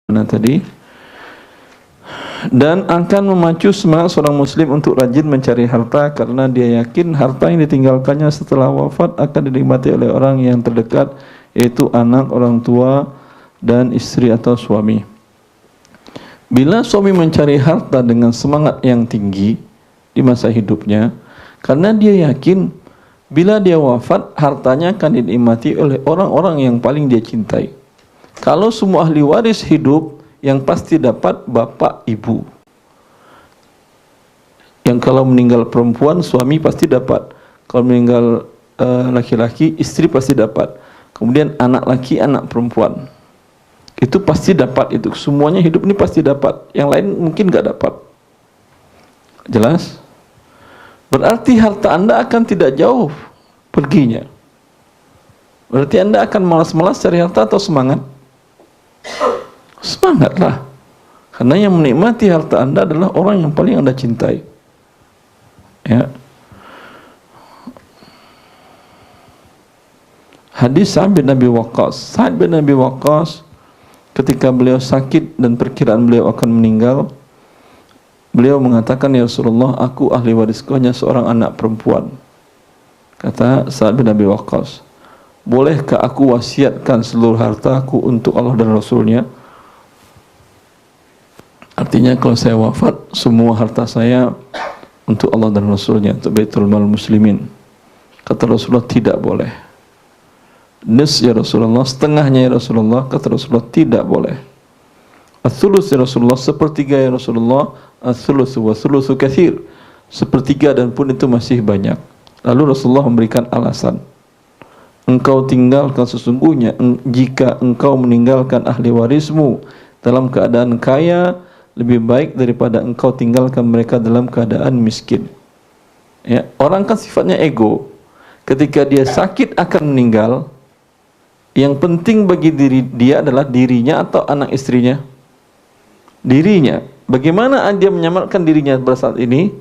tadi, dan akan memacu semangat seorang muslim untuk rajin mencari harta karena dia yakin harta yang ditinggalkannya setelah wafat akan dinikmati oleh orang yang terdekat, yaitu anak, orang tua, dan istri atau suami. Bila suami mencari harta dengan semangat yang tinggi di masa hidupnya, karena dia yakin bila dia wafat hartanya akan dinikmati oleh orang-orang yang paling dia cintai. Kalau semua ahli waris hidup, yang pasti dapat bapak ibu. Yang kalau meninggal perempuan, suami pasti dapat. Kalau meninggal laki-laki, istri pasti dapat. Kemudian anak laki, anak perempuan. Itu pasti dapat itu. Semuanya hidup ini pasti dapat. Yang lain mungkin nggak dapat. Jelas? Berarti harta Anda akan tidak jauh perginya. Berarti Anda akan malas-malas cari harta atau semangat? Semangatlah. Karena yang menikmati harta Anda adalah orang yang paling Anda cintai. Ya. Hadis Sa'ad bin Abi Waqqas. Sa'ad bin Abi Waqqas ketika beliau sakit dan perkiraan beliau akan meninggal, beliau mengatakan, "Ya Rasulullah, aku ahli warisku hanya seorang anak perempuan." Kata Sa'ad bin Abi Waqqas, "Bolehkah aku wasiatkan seluruh hartaku untuk Allah dan Rasulnya?" Artinya kalau saya wafat, semua harta saya untuk Allah dan Rasulnya, untuk Baitul Mal Muslimin. Kata Rasulullah, tidak boleh. Nis ya Rasulullah, setengahnya ya Rasulullah. Kata Rasulullah, tidak boleh. Ats-tsulus ya Rasulullah, sepertiga ya Rasulullah. Ats-tsulusu wa tsulusu katsir, sepertiga dan pun itu masih banyak. Lalu Rasulullah memberikan alasan, engkau tinggalkan sesungguhnya, jika engkau meninggalkan ahli warismu dalam keadaan kaya, lebih baik daripada engkau tinggalkan mereka dalam keadaan miskin. Ya, orang kan sifatnya ego. Ketika dia sakit akan meninggal, yang penting bagi diri dia adalah dirinya atau anak istrinya? Dirinya. Bagaimana dia menyelamatkan dirinya pada saat ini?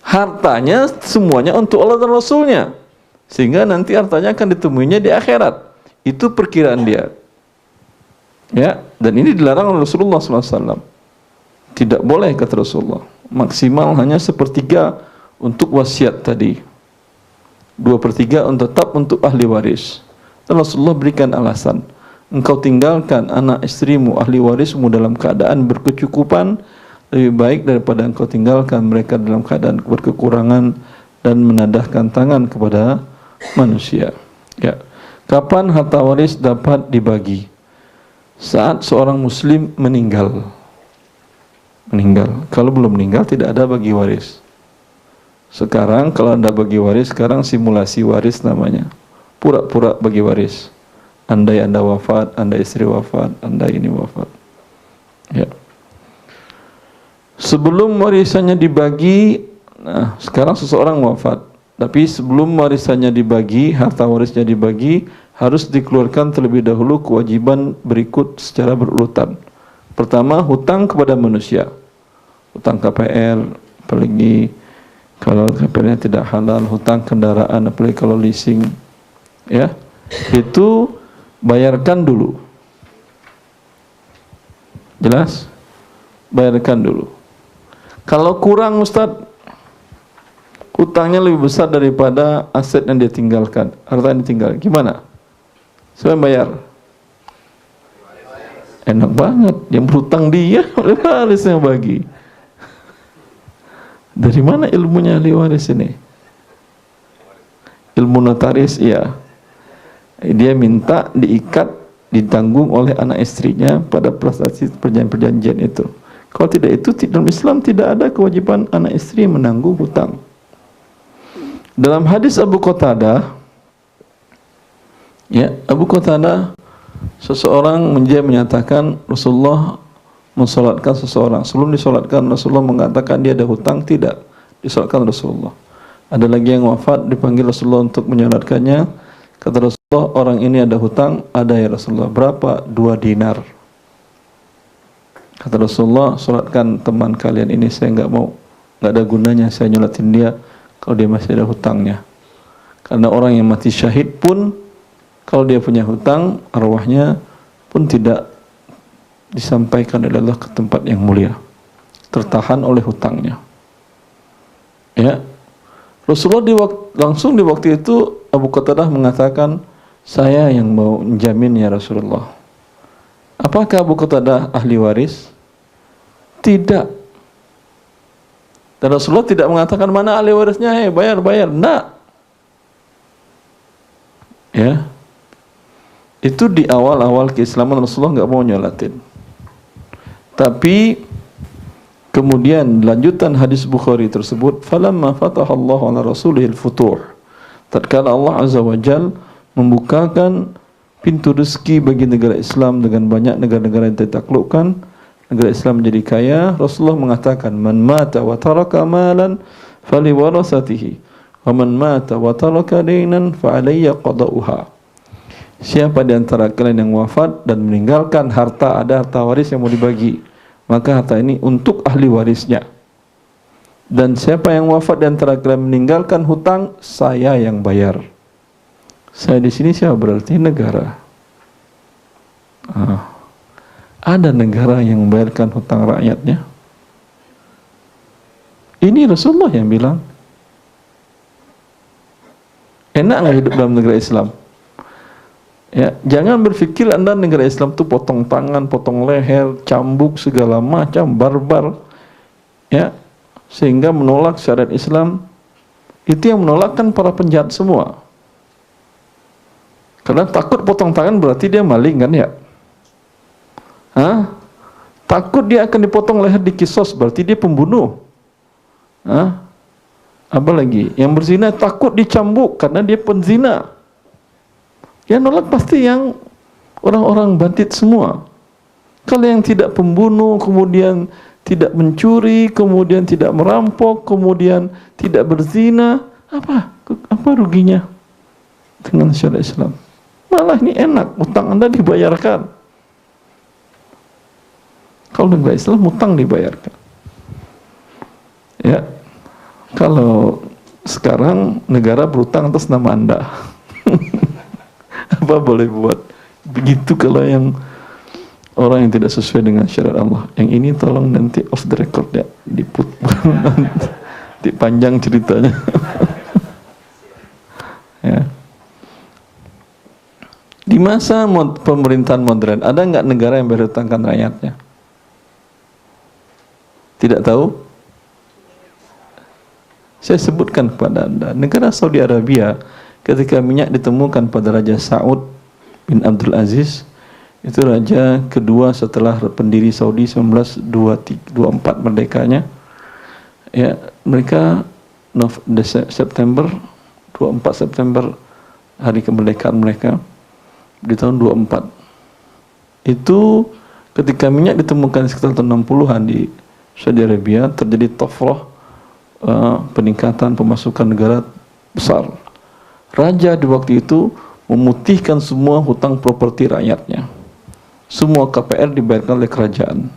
Hartanya semuanya untuk Allah dan Rasulnya, sehingga nanti hartanya akan ditemuinya di akhirat. Itu perkiraan dia. Ya, dan ini dilarang oleh Rasulullah SAW. Tidak boleh, kata Rasulullah. Maksimal hanya sepertiga untuk wasiat tadi. 2/3 tetap untuk ahli waris. Dan Rasulullah berikan alasan, engkau tinggalkan anak istrimu, ahli warismu dalam keadaan berkecukupan, lebih baik daripada engkau tinggalkan mereka dalam keadaan berkekurangan dan menadahkan tangan kepada manusia. Ya. Kapan harta waris dapat dibagi? Saat seorang muslim meninggal. Kalau belum meninggal tidak ada bagi waris. Sekarang kalau Anda bagi waris, sekarang simulasi waris namanya. Pura-pura bagi waris. Andai Anda wafat, Anda istri wafat, Anda ini wafat. Ya. Sebelum warisannya dibagi, nah sekarang seseorang wafat, tapi sebelum warisannya dibagi, harta warisnya dibagi, harus dikeluarkan terlebih dahulu kewajiban berikut secara berurutan. Pertama, hutang kepada manusia. Hutang KPR, apalagi kalau KPR-nya tidak halal, hutang kendaraan, apalagi kalau leasing. Ya. Itu bayarkan dulu. Jelas? Bayarkan dulu. Kalau kurang Ustadz, hutangnya lebih besar daripada aset yang dia tinggalkan, harta yang ditinggalkan, gimana? Siapa yang bayar? Enak banget, yang berhutang dia, oleh waris yang bagi. Dari mana ilmunya ahli waris ini? Ilmu notaris, iya. Dia minta diikat, ditanggung oleh anak istrinya pada prestasi perjanjian itu. Kalau tidak itu, dalam Islam tidak ada kewajiban anak istri menanggung hutang. Dalam hadis Abu Qatadah, ya, Abu Qatadah, seseorang dia menyatakan Rasulullah mensolatkan seseorang. Sebelum disolatkan, Rasulullah mengatakan dia ada hutang, tidak disolatkan Rasulullah. Ada lagi yang wafat, dipanggil Rasulullah untuk menyolatkannya. Kata Rasulullah, orang ini ada hutang. Ada ya Rasulullah. Berapa? 2 dinar. Kata Rasulullah, solatkan teman kalian ini, saya nggak mau, nggak ada gunanya saya nyolatin dia kalau dia masih ada hutangnya. Karena orang yang mati syahid pun Kalau dia punya hutang, arwahnya pun tidak disampaikan oleh Allah ke tempat yang mulia, tertahan oleh hutangnya. Ya, Rasulullah langsung di waktu itu Abu Qatadah mengatakan, saya yang mau menjamin ya Rasulullah. Apakah Abu Qatadah ahli waris? Tidak. Dan Rasulullah tidak mengatakan mana ahli warisnya, bayar. Enggak. Ya. Itu di awal-awal keislaman Rasulullah nggak mau nyolatin. Tapi kemudian lanjutan hadis Bukhari tersebut, falamma fatahallahu ala rasulihil futuh. Tatkala Allah Azza wa Jal membukakan pintu rezeki bagi negara Islam dengan banyak negara-negara yang ditaklukkan, negara Islam menjadi kaya, Rasulullah mengatakan, man mata wa taraka malan fali warasatihi wa man mata wa taraka dainan fa alayya qada'uha. Siapa di antara kalian yang wafat dan meninggalkan harta, ada harta waris yang mau dibagi, maka harta ini untuk ahli warisnya. Dan siapa yang wafat di antara kalian meninggalkan hutang, saya yang bayar. Saya di sini siapa? Berarti negara. Ada negara yang membayarkan hutang rakyatnya. Ini Rasulullah yang bilang. Enak nggak hidup dalam negara Islam? Ya, jangan berpikir Anda negara Islam itu potong tangan, potong leher, cambuk segala macam, barbar. Ya, sehingga menolak syariat Islam. Itu yang menolak kan para penjahat semua. Karena takut potong tangan berarti dia maling kan ya? Takut dia akan dipotong leher di kisos berarti dia pembunuh. Apa lagi? Yang berzina takut dicambuk karena dia penzina. Yang nolak pasti yang orang-orang bandit semua. Kalau yang tidak pembunuh, kemudian tidak mencuri, kemudian tidak merampok, kemudian tidak berzina, apa ruginya dengan syariat Islam? Malah ini enak, utang Anda dibayarkan. Kalau negara Islam utang dibayarkan. Ya, kalau sekarang negara berutang atas nama Anda. Apa boleh buat? Begitu kalau yang orang yang tidak sesuai dengan syariat Allah. Yang ini tolong nanti off the record ya, dipanjang ceritanya. Ya. Di masa pemerintahan modern, ada nggak negara yang berhutangkan rakyatnya? Tidak tahu? Saya sebutkan kepada Anda, negara Saudi Arabia ketika minyak ditemukan pada Raja Saud bin Abdul Aziz, itu raja kedua setelah pendiri Saudi 1924 merdekanya. Ya, mereka September 24 September hari kemerdekaan mereka di tahun 24. Itu ketika minyak ditemukan sekitar tahun 60-an di Saudi Arabia, terjadi tafrah, peningkatan pemasukan negara besar. Raja di waktu itu memutihkan semua hutang properti rakyatnya. Semua KPR dibayarkan oleh kerajaan.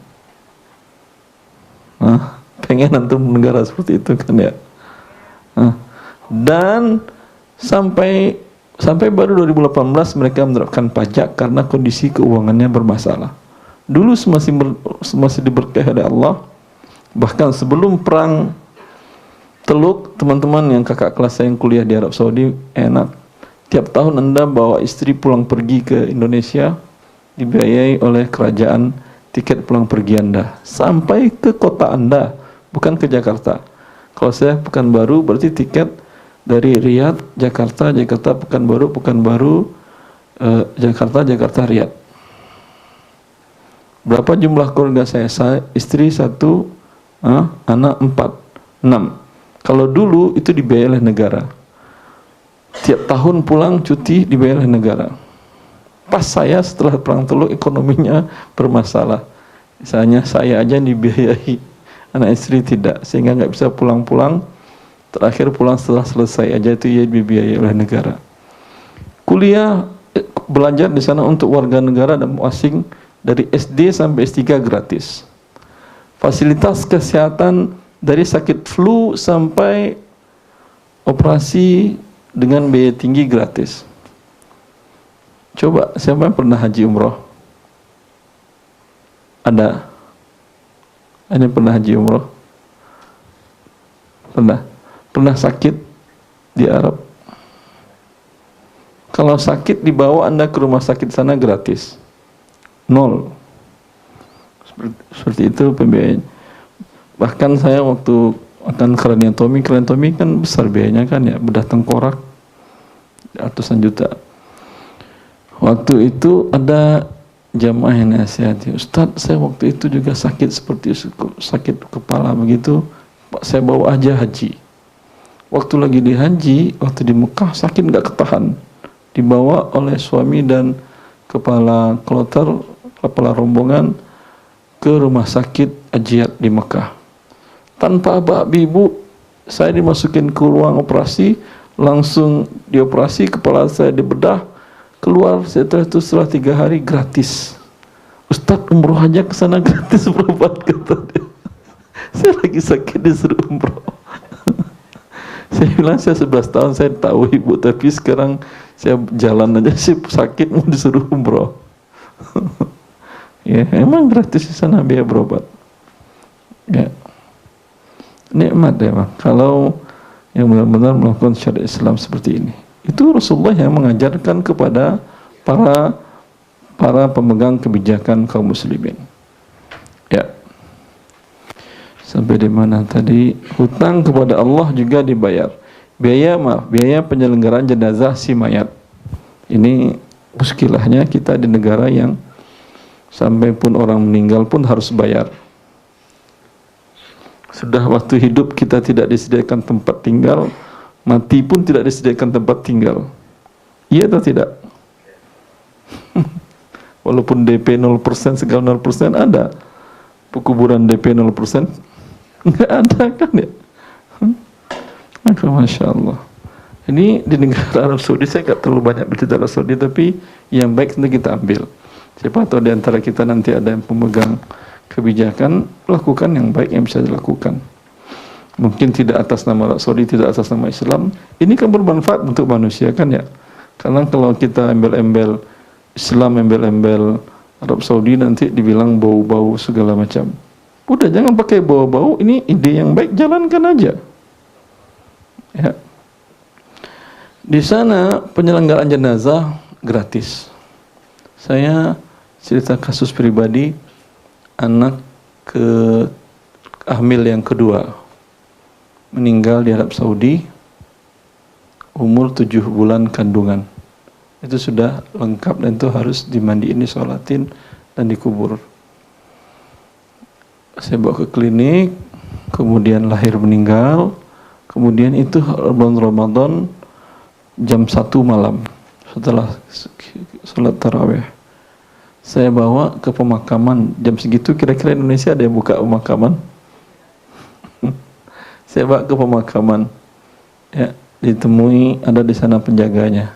Pengen antum negara seperti itu kan ya? Dan sampai baru 2018 mereka menerapkan pajak karena kondisi keuangannya bermasalah. Dulu masih diberkahi oleh Allah. Bahkan sebelum perang Teluk, teman-teman yang kakak kelas saya yang kuliah di Arab Saudi, enak. Tiap tahun Anda bawa istri pulang pergi ke Indonesia, dibiayai oleh kerajaan tiket pulang pergi Anda sampai ke kota Anda, bukan ke Jakarta. Kalau saya Pekanbaru berarti tiket dari Riyadh, Jakarta, Pekanbaru, Jakarta, Riyadh. Berapa jumlah keluarga saya? Istri 1, anak 4, 6. Kalau dulu itu dibayar oleh negara. Tiap tahun pulang cuti dibayar oleh negara. Pas saya setelah perang Teluk ekonominya bermasalah. Misalnya saya aja dibiayai, anak istri tidak, sehingga nggak bisa pulang-pulang. Terakhir pulang setelah selesai aja itu ya dibiayai oleh negara. Kuliah belajar di sana untuk warga negara dan asing dari SD sampai S3 gratis. Fasilitas kesehatan dari sakit flu sampai operasi dengan biaya tinggi gratis. Coba, siapa yang pernah haji umroh? Ada? Ada yang pernah haji umroh? Pernah? Pernah sakit di Arab? Kalau sakit dibawa Anda ke rumah sakit sana gratis. Nol. Seperti itu pembiayaan. Bahkan saya waktu akan kraniotomi kan besar biayanya kan ya, bedah tengkorak ratusan juta. Waktu itu ada jamaah yang nasihati, Ustadz saya waktu itu juga sakit seperti sakit kepala begitu, Pak saya bawa aja haji. Waktu lagi di haji, waktu di Mekah sakit nggak ketahan, dibawa oleh suami dan kepala kloter, kepala rombongan ke rumah sakit Ajiat di Mekah. Tanpa abah ibu, saya dimasukin ke ruang operasi, langsung dioperasi, kepala saya dibedah, keluar setelah 3 hari gratis. Ustadz umroh aja ke sana gratis berobat, kata dia. Saya lagi sakit disuruh umroh. Saya bilang saya 11 tahun saya tahu ibu, tapi sekarang saya jalan aja sih sakit mau disuruh umroh. Ya emang gratis di sana biaya berobat. Ya nikmat ya bang, kalau yang benar-benar melakukan syariat Islam seperti ini. Itu Rasulullah yang mengajarkan kepada para pemegang kebijakan kaum muslimin. Ya. Sampai di mana tadi? Hutang kepada Allah juga dibayar. Biaya penyelenggaraan jenazah si mayat. Ini muskilahnya kita di negara yang sampai pun orang meninggal pun harus bayar. Sudah waktu hidup kita tidak disediakan tempat tinggal, mati pun tidak disediakan tempat tinggal. Iya atau tidak? Walaupun DP 0%, segala 0% ada. Pekuburan DP 0%? Enggak ada kan ya? Maka Masya Allah. Ini di negara Arab Saudi, saya tidak terlalu banyak bercerita Arab Saudi, tapi yang baik nanti kita ambil. Siapa tahu di antara kita nanti ada yang pemegang kebijakan, lakukan yang baik yang bisa dilakukan. Mungkin tidak atas nama Arab Saudi, tidak atas nama Islam. Ini kan bermanfaat untuk manusia kan ya. Karena kalau kita embel-embel Islam, embel-embel Arab Saudi, nanti dibilang bau-bau segala macam. Udah jangan pakai bau-bau, ini ide yang baik, jalankan aja. Ya. Di sana penyelenggaraan jenazah gratis. Saya cerita kasus pribadi, anak hamil yang kedua meninggal di Arab Saudi, umur 7 bulan kandungan. Itu sudah lengkap dan itu harus dimandiin, disolatin dan dikubur. Saya bawa ke klinik, kemudian lahir meninggal, kemudian itu bulan Ramadan jam 1 malam setelah sholat tarawih. Saya bawa ke pemakaman jam segitu, kira-kira Indonesia ada yang buka pemakaman? Saya bawa ke pemakaman, ya, ditemui ada di sana penjaganya.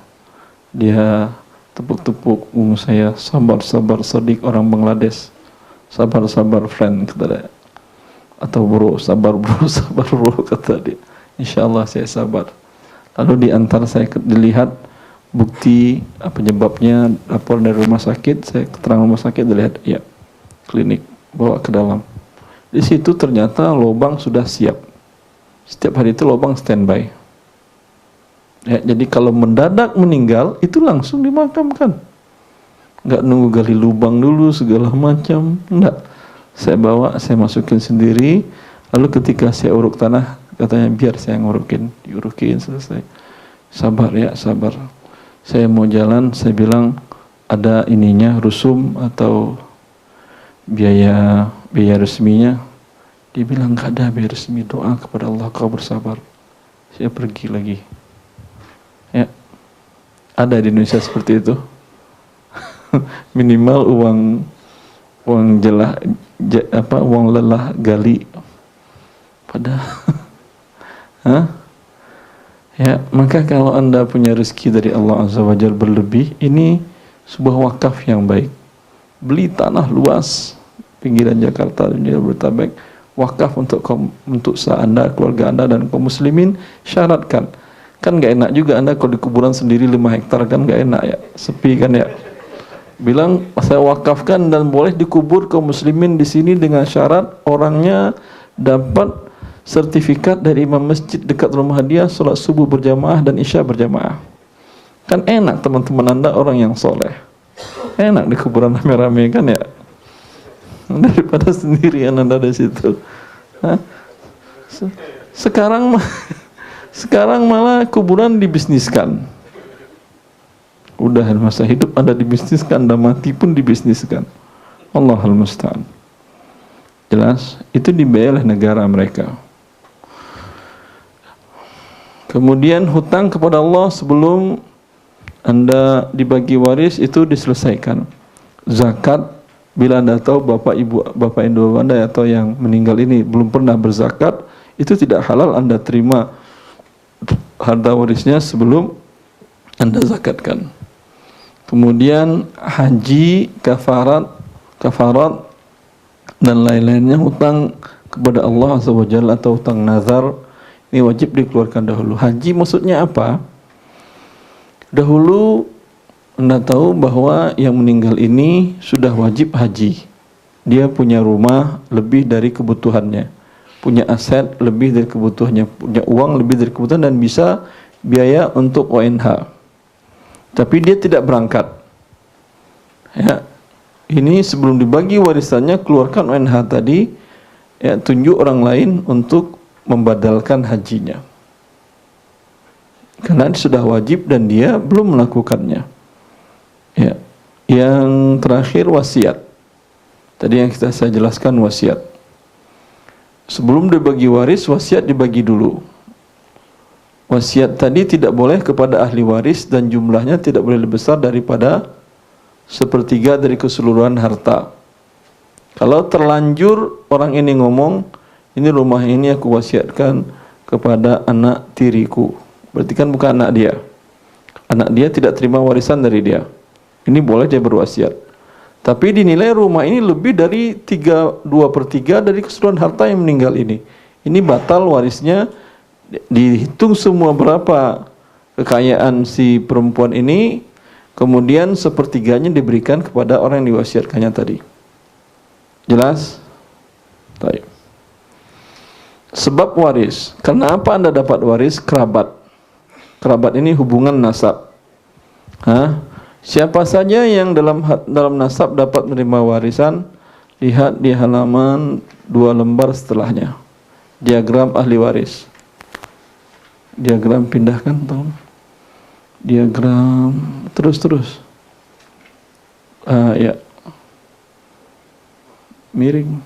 Dia tepuk-tepuk punggung saya, sabar Sodik, orang Bangladesh, sabar friend, kata dia. Atau bro, sabar bro, kata dia. Insya Allah saya sabar. Lalu diantar saya dilihat bukti penyebabnya, lapor dari rumah sakit, saya keterangan rumah sakit, dilihat, ya, klinik, bawa ke dalam. Di situ ternyata lubang sudah siap. Setiap hari itu lubang standby. Ya, jadi kalau mendadak meninggal, itu langsung dimakamkan. Nggak nunggu gali lubang dulu, segala macam. Enggak. Saya bawa, saya masukin sendiri. Lalu ketika saya uruk tanah, katanya biar saya ngurukin. Diurukin, selesai. Sabar ya, sabar. Saya mau jalan, saya bilang ada ininya, rusum atau biaya resminya. Dia bilang nggak ada biaya resmi, doa kepada Allah kau bersabar. Saya pergi lagi. Ya, ada di Indonesia seperti itu. Minimal uang lelah gali. Padahal, ya, maka kalau Anda punya rezeki dari Allah Azza wa Jalla berlebih, ini sebuah wakaf yang baik. Beli tanah luas pinggiran Jakarta dan Jabodetabek, wakaf untuk Anda, keluarga Anda dan kaum muslimin. Syaratkan Kan nggak enak juga Anda kalau di kuburan sendiri 5 hektar, kan nggak enak ya, sepi kan ya. Bilang saya wakafkan dan boleh dikubur kaum muslimin di sini dengan syarat orangnya dapat sertifikat dari imam masjid dekat rumah dia, sholat subuh berjamaah dan isya berjamaah. Kan enak teman-teman Anda orang yang soleh, enak di kuburan rame-rame kan ya, daripada sendirian Anda di situ. Hah? Sekarang malah kuburan dibisniskan. Udah masa hidup Anda dibisniskan, Anda mati pun dibisniskan. Allahul musta'an. Jelas, itu dibayar oleh negara mereka. Kemudian hutang kepada Allah sebelum Anda dibagi waris itu diselesaikan. Zakat, bila Anda tahu bapak ibu Anda atau yang meninggal ini belum pernah berzakat, itu tidak halal Anda terima harta warisnya sebelum Anda zakatkan. Kemudian haji, kafarat dan lain-lainnya, hutang kepada Allah Azza wa Jalla atau hutang nazar, ini wajib dikeluarkan dahulu. Haji maksudnya apa? Dahulu Anda tahu bahwa yang meninggal ini sudah wajib haji. Dia punya rumah lebih dari kebutuhannya, punya aset lebih dari kebutuhannya, punya uang lebih dari kebutuhan, dan bisa biaya untuk ONH. Tapi dia tidak berangkat. Ya, ini sebelum dibagi warisannya, keluarkan ONH tadi, ya, tunjuk orang lain untuk membadalkan hajinya. Karena sudah wajib dan dia belum melakukannya. Ya. Yang terakhir wasiat. Tadi yang saya jelaskan wasiat. Sebelum dibagi waris, wasiat dibagi dulu. Wasiat tadi tidak boleh kepada ahli waris dan jumlahnya tidak boleh lebih besar daripada 1/3 dari keseluruhan harta. Kalau terlanjur orang ini ngomong, ini rumah ini aku wasiatkan kepada anak tiriku, berarti kan bukan anak dia. Anak dia tidak terima warisan dari dia. Ini boleh dia berwasiat. Tapi dinilai rumah ini lebih dari 2/3 dari keseluruhan harta yang meninggal ini. Ini batal warisnya. Dihitung semua berapa kekayaan si perempuan ini, kemudian 1/3-nya diberikan kepada orang yang diwasiatkannya tadi. Jelas? Baik. Sebab waris. Kenapa Anda dapat waris? Kerabat. Kerabat ini hubungan nasab. Siapa saja yang dalam nasab dapat menerima warisan? Lihat di halaman 2 lembar setelahnya. Diagram ahli waris. Diagram pindahkan, tolong. Diagram terus. Ya. Miring.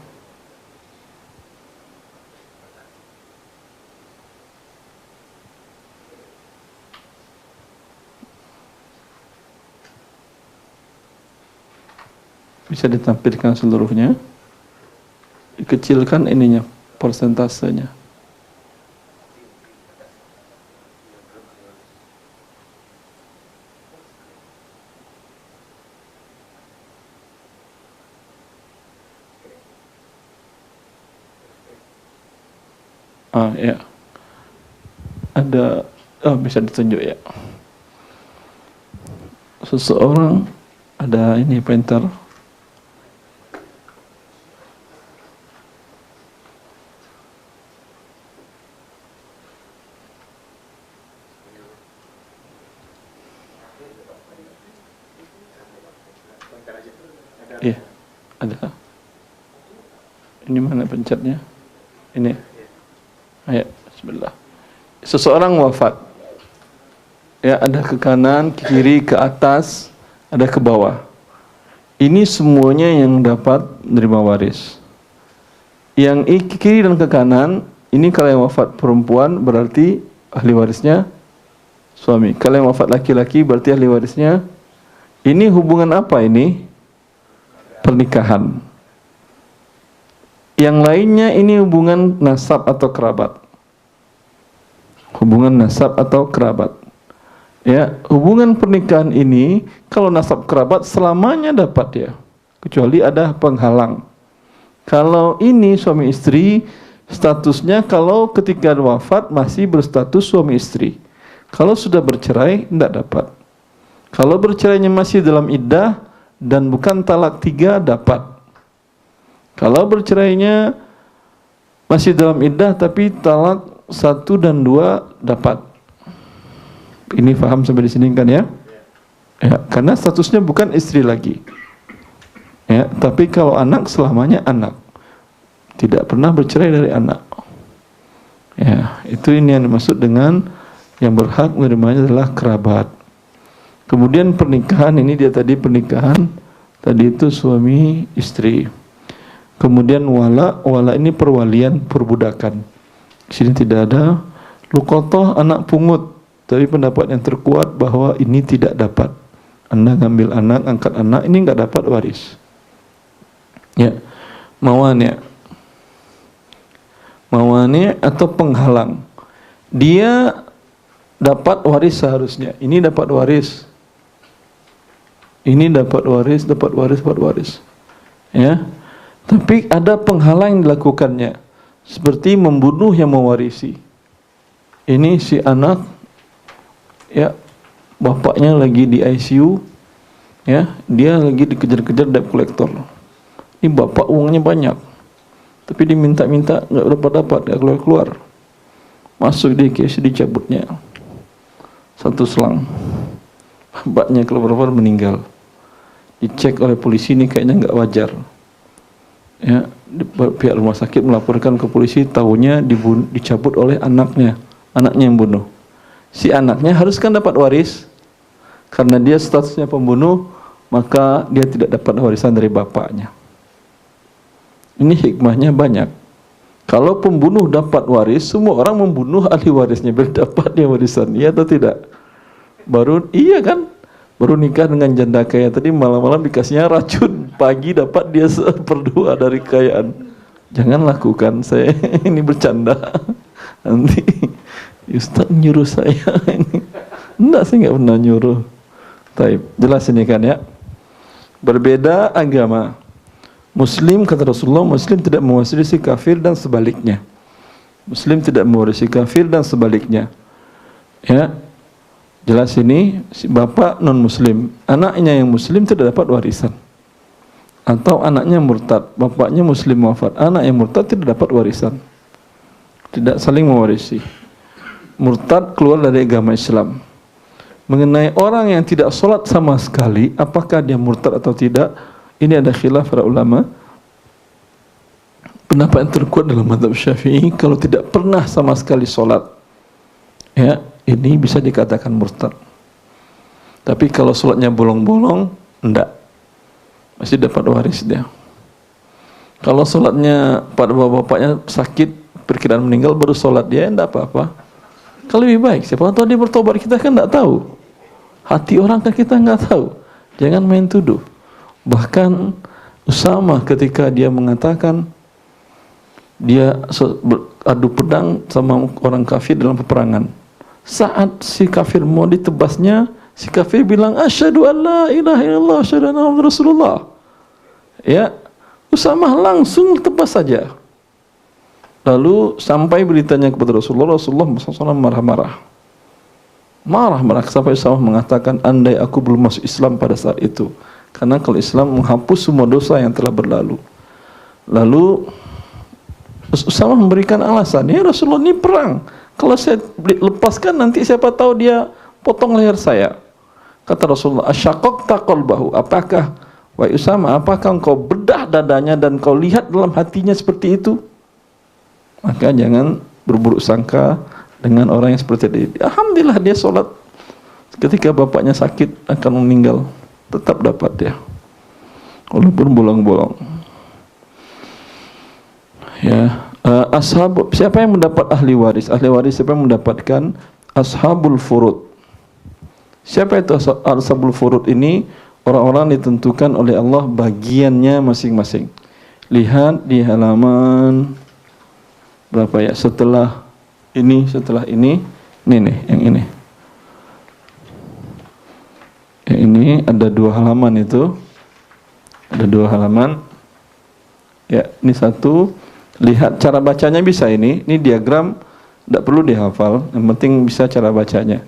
Bisa ditampilkan seluruhnya. Dikecilkan ininya, persentasenya. Ya. Ada, bisa ditunjuk ya. Seseorang ada ini printer. Iya, ada. Ini mana pencetnya? Ini. Ayo, bismillah. Seseorang wafat. Ya, ada ke kanan, ke kiri, ke atas, ada ke bawah. Ini semuanya yang dapat menerima waris. Yang ke kiri dan ke kanan, ini kalau yang wafat perempuan berarti ahli warisnya suami. Kalau yang wafat laki-laki berarti ahli warisnya. Ini hubungan apa ini? Pernikahan. Yang lainnya ini hubungan nasab atau kerabat. Hubungan nasab atau kerabat. Ya, hubungan pernikahan ini kalau nasab kerabat selamanya dapat ya, kecuali ada penghalang. Kalau ini suami istri, statusnya kalau ketika wafat masih berstatus suami istri. Kalau sudah bercerai, tidak dapat. Kalau bercerainya masih dalam iddah dan bukan talak 3, dapat. Kalau bercerainya masih dalam iddah tapi talak 1 dan 2, dapat. Ini paham sampai di sini kan ya? Ya, karena statusnya bukan istri lagi. Ya, tapi kalau anak selamanya anak. Tidak pernah bercerai dari anak. Ya, itu ini yang dimaksud dengan yang berhak menerimanya adalah kerabat. Kemudian pernikahan, ini dia tadi pernikahan, tadi itu suami istri. Kemudian wala ini perwalian, perbudakan. Di sini tidak ada. Luqathah anak pungut. Tapi pendapat yang terkuat bahwa ini tidak dapat. Anda ngambil anak, angkat anak, ini nggak dapat waris. Ya, mawani atau penghalang. Dia dapat waris seharusnya. Ini dapat waris. Ini dapat waris, dapat waris. Ya. Tapi ada penghalang yang dilakukannya. Seperti membunuh yang mewarisi. Ini si anak, ya, bapaknya lagi di ICU, ya, dia lagi dikejar-kejar debt collector. Ini bapak uangnya banyak, tapi diminta-minta nggak dapat, nggak keluar. Masuk di case, dicabutnya 1 selang. Bapaknya keluar meninggal. Dicek oleh polisi, ini kayaknya nggak wajar. Ya, pihak rumah sakit melaporkan ke polisi, tahunya dicabut oleh anaknya yang bunuh. Si anaknya harus kan dapat waris, karena dia statusnya pembunuh, maka dia tidak dapat warisan dari bapaknya. Ini hikmahnya banyak. Kalau pembunuh dapat waris, semua orang membunuh ahli warisnya biar dapat dia warisan, iya atau tidak? Iya kan? Baru nikah dengan janda kaya tadi, malam-malam dikasihnya racun, pagi dapat dia 1/2 dari kekayaan. Jangan lakukan, saya ini bercanda. Nanti Ustaz nyuruh saya ini. Enggak, saya nggak pernah nyuruh. Taib, jelas ini kan ya. Berbeda agama. Muslim, kata Rasulullah, Muslim tidak mewarisi kafir dan sebaliknya. Muslim tidak mewarisi kafir dan sebaliknya. Ya, jelas ini. Si bapak non Muslim, anaknya yang Muslim tidak dapat warisan. Atau anaknya murtad, bapaknya Muslim wafat, anak yang murtad tidak dapat warisan. Tidak saling mewarisi. Murtad keluar dari agama Islam. Mengenai orang yang tidak sholat sama sekali, apakah dia murtad atau tidak? Ini ada khilaf para ulama. Pendapat yang terkuat dalam mazhab Syafi'i, kalau tidak pernah sama sekali sholat, ya, ini bisa dikatakan murtad. Tapi kalau sholatnya bolong-bolong, enggak, masih dapat waris dia. Kalau sholatnya pada bapaknya sakit, perkiraan meninggal, baru sholat dia, enggak apa-apa. Kalau lebih baik, siapa tahu dia bertobat, kita kan enggak tahu. Hati orang kan kita enggak tahu. Jangan main tuduh. Bahkan Usama ketika dia mengatakan dia adu pedang sama orang kafir dalam peperangan, saat si kafir mau ditebasnya, si kafir bilang asyhadu an la ilaha illallah asyhadu anna muhammadar rasulullah. Ya, Usama langsung tebas saja. Lalu sampai beritanya kepada Rasulullah SAW marah-marah sampai Usama mengatakan, andai aku belum masuk Islam pada saat itu. Karena kalau Islam menghapus semua dosa yang telah berlalu. Lalu Usama memberikan alasan, ya Rasulullah, ini perang. Kalau saya lepaskan nanti siapa tahu dia potong leher saya. Kata Rasulullah, asyaqaqta qalbahu, apakah wahai Usama, apakah engkau bedah dadanya dan kau lihat dalam hatinya seperti itu? Maka jangan berburuk sangka dengan orang yang seperti ini. Alhamdulillah dia sholat ketika bapaknya sakit akan meninggal, tetap dapat dia, walaupun bolong-bolong. Ya, siapa yang mendapat ahli waris? Ahli waris siapa yang mendapatkan? Ashabul furud. Siapa itu ashabul furud ini? Orang-orang ditentukan oleh Allah bagiannya masing-masing. Lihat di halaman berapa ya? Setelah ini nih, yang ini. Yang ini ada 2 halaman itu. Ada 2 halaman. Ya, ini satu. Lihat cara bacanya bisa ini diagram, tidak perlu dihafal, yang penting bisa cara bacanya.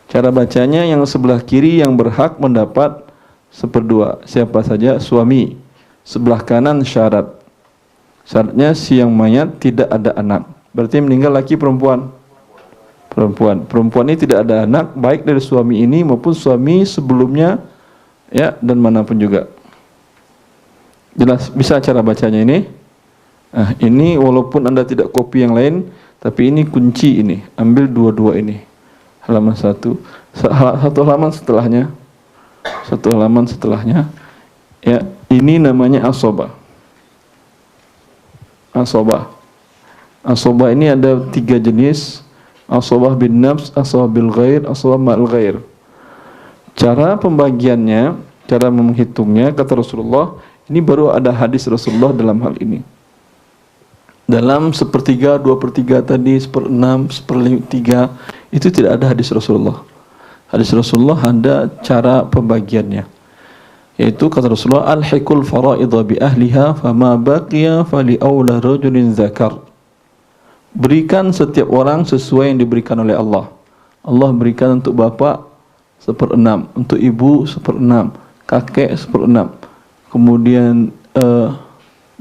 Cara bacanya yang sebelah kiri yang berhak mendapat seperdua. Siapa saja? Suami. Sebelah kanan syarat. Syaratnya si yang mayat tidak ada anak. Berarti meninggal laki perempuan? Perempuan. Perempuan ini tidak ada anak, baik dari suami ini maupun suami sebelumnya, ya, dan manapun juga. Jelas? Bisa cara bacanya ini? Nah, ini walaupun Anda tidak copy yang lain, tapi ini kunci ini. Ambil dua-dua ini. Halaman satu halaman setelahnya, satu halaman setelahnya, ya, ini namanya asobah. Asobah ini ada 3 jenis: asobah bin nafs, asobah bil ghair, asobah ma'al ghair. Cara pembagiannya, cara menghitungnya, kata Rasulullah, ini baru ada hadis Rasulullah dalam hal ini. Dalam 1/3, 2/3 tadi, 1/6, 1/3, itu tidak ada hadis Rasulullah. Hadis Rasulullah ada cara pembagiannya, yaitu kata Rasulullah, alhiqul faraidha bi ahliha fama baqiya fali aula rajulin zakar. Berikan setiap orang sesuai yang diberikan oleh Allah. Allah berikan untuk bapak 1/6, untuk ibu 1/6, kakek 1/6, kemudian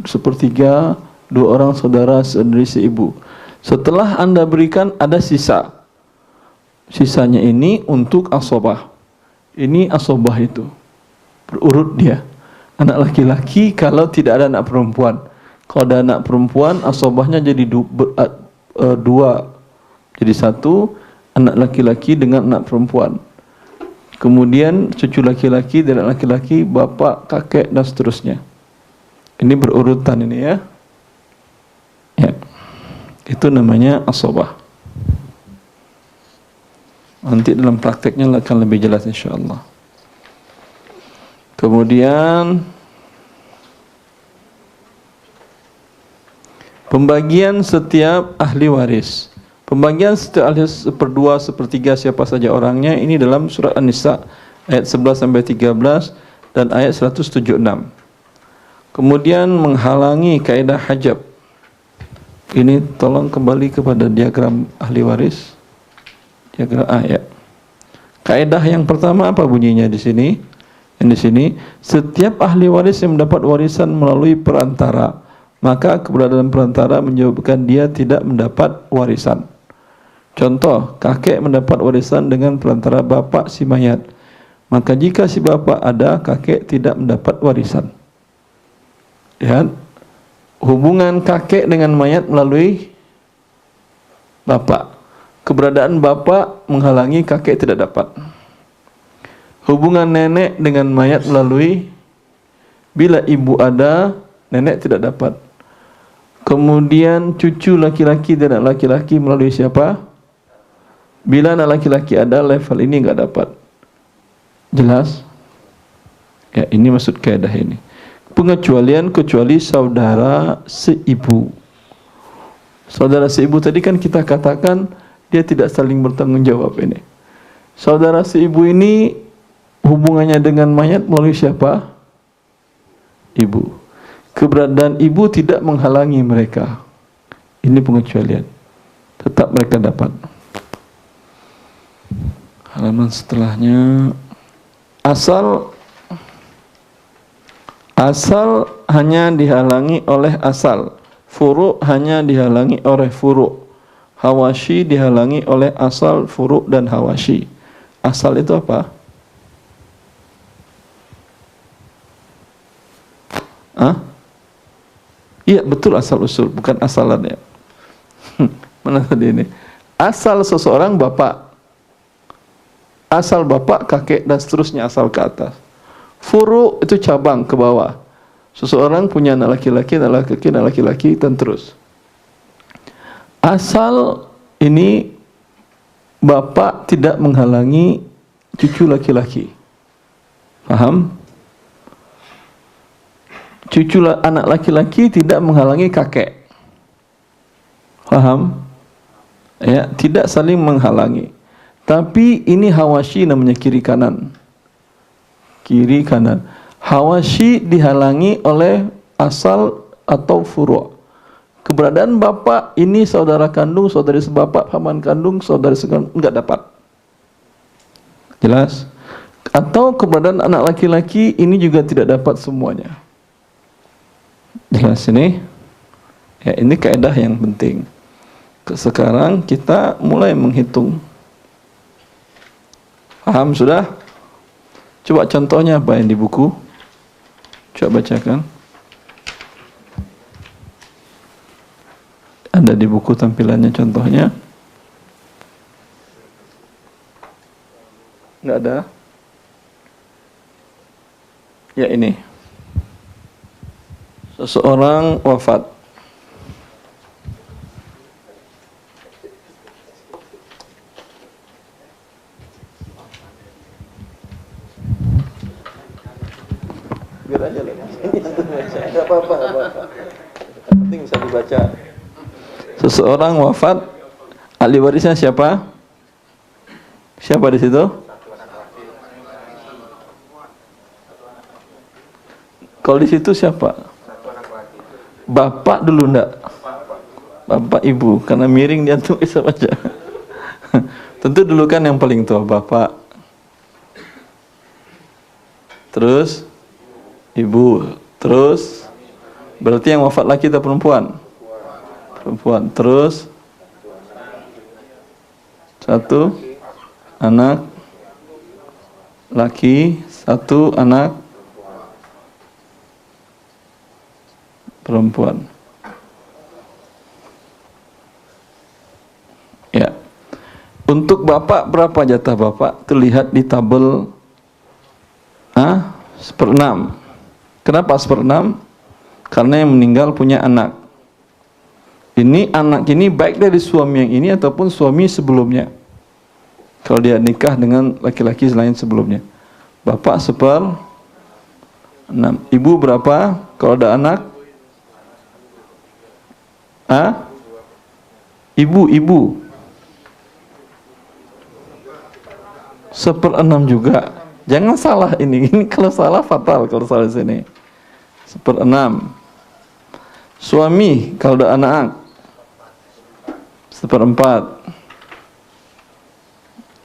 1/3 2 orang saudara dari seibu. Setelah Anda berikan ada sisa. Sisanya ini untuk asobah. Ini asobah itu. Berurut dia. Anak laki-laki kalau tidak ada anak perempuan. Kalau ada anak perempuan, asobahnya jadi 2. Jadi 1 anak laki-laki dengan anak perempuan. Kemudian cucu laki-laki dan anak laki-laki, bapak, kakek, dan seterusnya. Ini berurutan ini ya. Ya, itu namanya asobah. Nanti dalam prakteknya akan lebih jelas insyaallah. Kemudian pembagian setiap ahli waris. Pembagian setiap ahli 1/2, 1/3 siapa saja orangnya, ini dalam surat An-Nisa ayat 11 sampai 13 dan ayat 176. Kemudian menghalangi kaidah hajab. Ini tolong kembali kepada diagram ahli waris. Diagram ayat. Kaidah yang pertama apa bunyinya di sini? Yang di sini, setiap ahli waris yang mendapat warisan melalui perantara, maka keberadaan perantara menyebabkan dia tidak mendapat warisan. Contoh, kakek mendapat warisan dengan perantara bapak si mayat. Maka jika si bapak ada, kakek tidak mendapat warisan. Lihat, hubungan kakek dengan mayat melalui bapak. Keberadaan bapak menghalangi kakek tidak dapat. Hubungan nenek dengan mayat melalui, bila ibu ada, nenek tidak dapat. Kemudian cucu laki-laki dan anak laki-laki melalui siapa? Bila anak laki-laki ada, level ini enggak dapat. Jelas? Ya, ini maksud kaidah ini. Pengecualian kecuali saudara seibu. Saudara seibu tadi kan kita katakan dia tidak saling bertanggung jawab ini. Saudara seibu ini hubungannya dengan mayat melalui siapa? Ibu. Keberadaan ibu tidak menghalangi mereka. Ini pengecualian. Tetap mereka dapat. Halaman setelahnya, asal hanya dihalangi oleh asal, furu' hanya dihalangi oleh furu', hawashi dihalangi oleh asal, furu' dan hawashi. Asal itu apa? Iya betul, asal usul, bukan asalan ya. Mana tadi ini? Asal seseorang bapak, asal bapak, kakek, dan seterusnya asal ke atas. Furu itu cabang ke bawah. Seseorang punya anak laki-laki, anak laki-laki, dan terus. Asal ini bapak tidak menghalangi cucu laki-laki. Paham? Cucu anak laki-laki tidak menghalangi kakek. Paham? Ya, tidak saling menghalangi. Tapi ini hawashi namanya, kiri kanan. Kiri kanan. Hawashi dihalangi oleh asal atau furu'. Keberadaan bapak ini saudara kandung, saudari sebapak, paman kandung, saudari sekandung enggak dapat. Jelas? Atau keberadaan anak laki-laki ini juga tidak dapat semuanya. Jelas ini? Ya, ini kaidah yang penting. Sekarang kita mulai menghitung. Paham sudah? Coba contohnya apa yang di buku? Coba bacakan. Ada di buku tampilannya contohnya? Enggak ada? Ya ini. Seseorang wafat. Biar aja lah. Enggak apa-apa. Yang penting bisa dibaca. Seseorang wafat, ahli warisnya siapa? Siapa di situ? Kalau di situ siapa? Bapak dulu ndak? Bapak ibu, karena miring dia tuh bisa baca. Tentu dulu kan yang paling tua bapak. Terus ibu, terus berarti yang wafat laki atau perempuan? Perempuan. Terus satu anak laki, satu anak perempuan. Ya. Untuk bapak berapa jatah bapak? Terlihat di tabel 1/6. Kenapa 1/6? Karena yang meninggal punya anak. Ini anak ini baik dari suami yang ini ataupun suami sebelumnya. Kalau dia nikah dengan laki-laki selain sebelumnya. Bapak 1/6. Ibu berapa? Kalau ada anak? Ibu 1/6 juga. Jangan salah ini. Ini kalau salah fatal kalau salah di sini. 1/6. Suami kalau ada anak 1/4.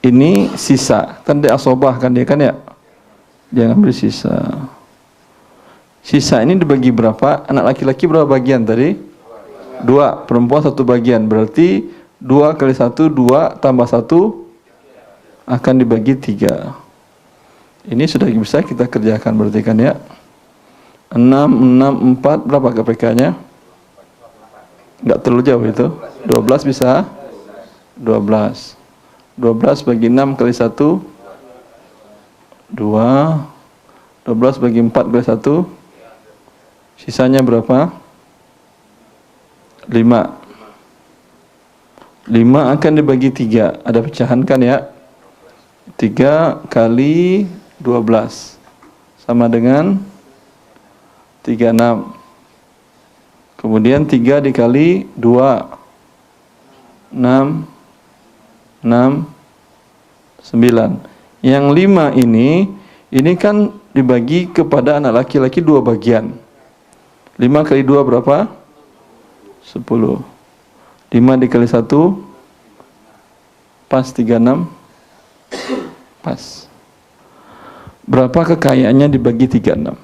Ini sisa. Kan dia asobah kan dia kan ya. Jangan ambil sisa. Sisa ini dibagi berapa? Anak laki-laki berapa bagian tadi? 2, perempuan 1 bagian. Berarti 2 kali 1, 2 tambah 1 akan dibagi 3. Ini sudah bisa kita kerjakan berarti kan ya. 6, 4, berapa KPK-nya? Enggak terlalu jauh itu. 12 bisa? 12. 12 bagi 6 kali 1 2. 12 bagi 4 kali 1 sisanya berapa? 5 akan dibagi 3. Ada pecahan kan ya? 3 kali 12 sama dengan 36. Kemudian 3 dikali 2 6 9. Yang 5 ini kan dibagi kepada anak laki-laki 2 bagian. 5 kali 2 berapa? 10. 5 dikali 1 pas 36. Pas. Berapa kekayaannya dibagi 36?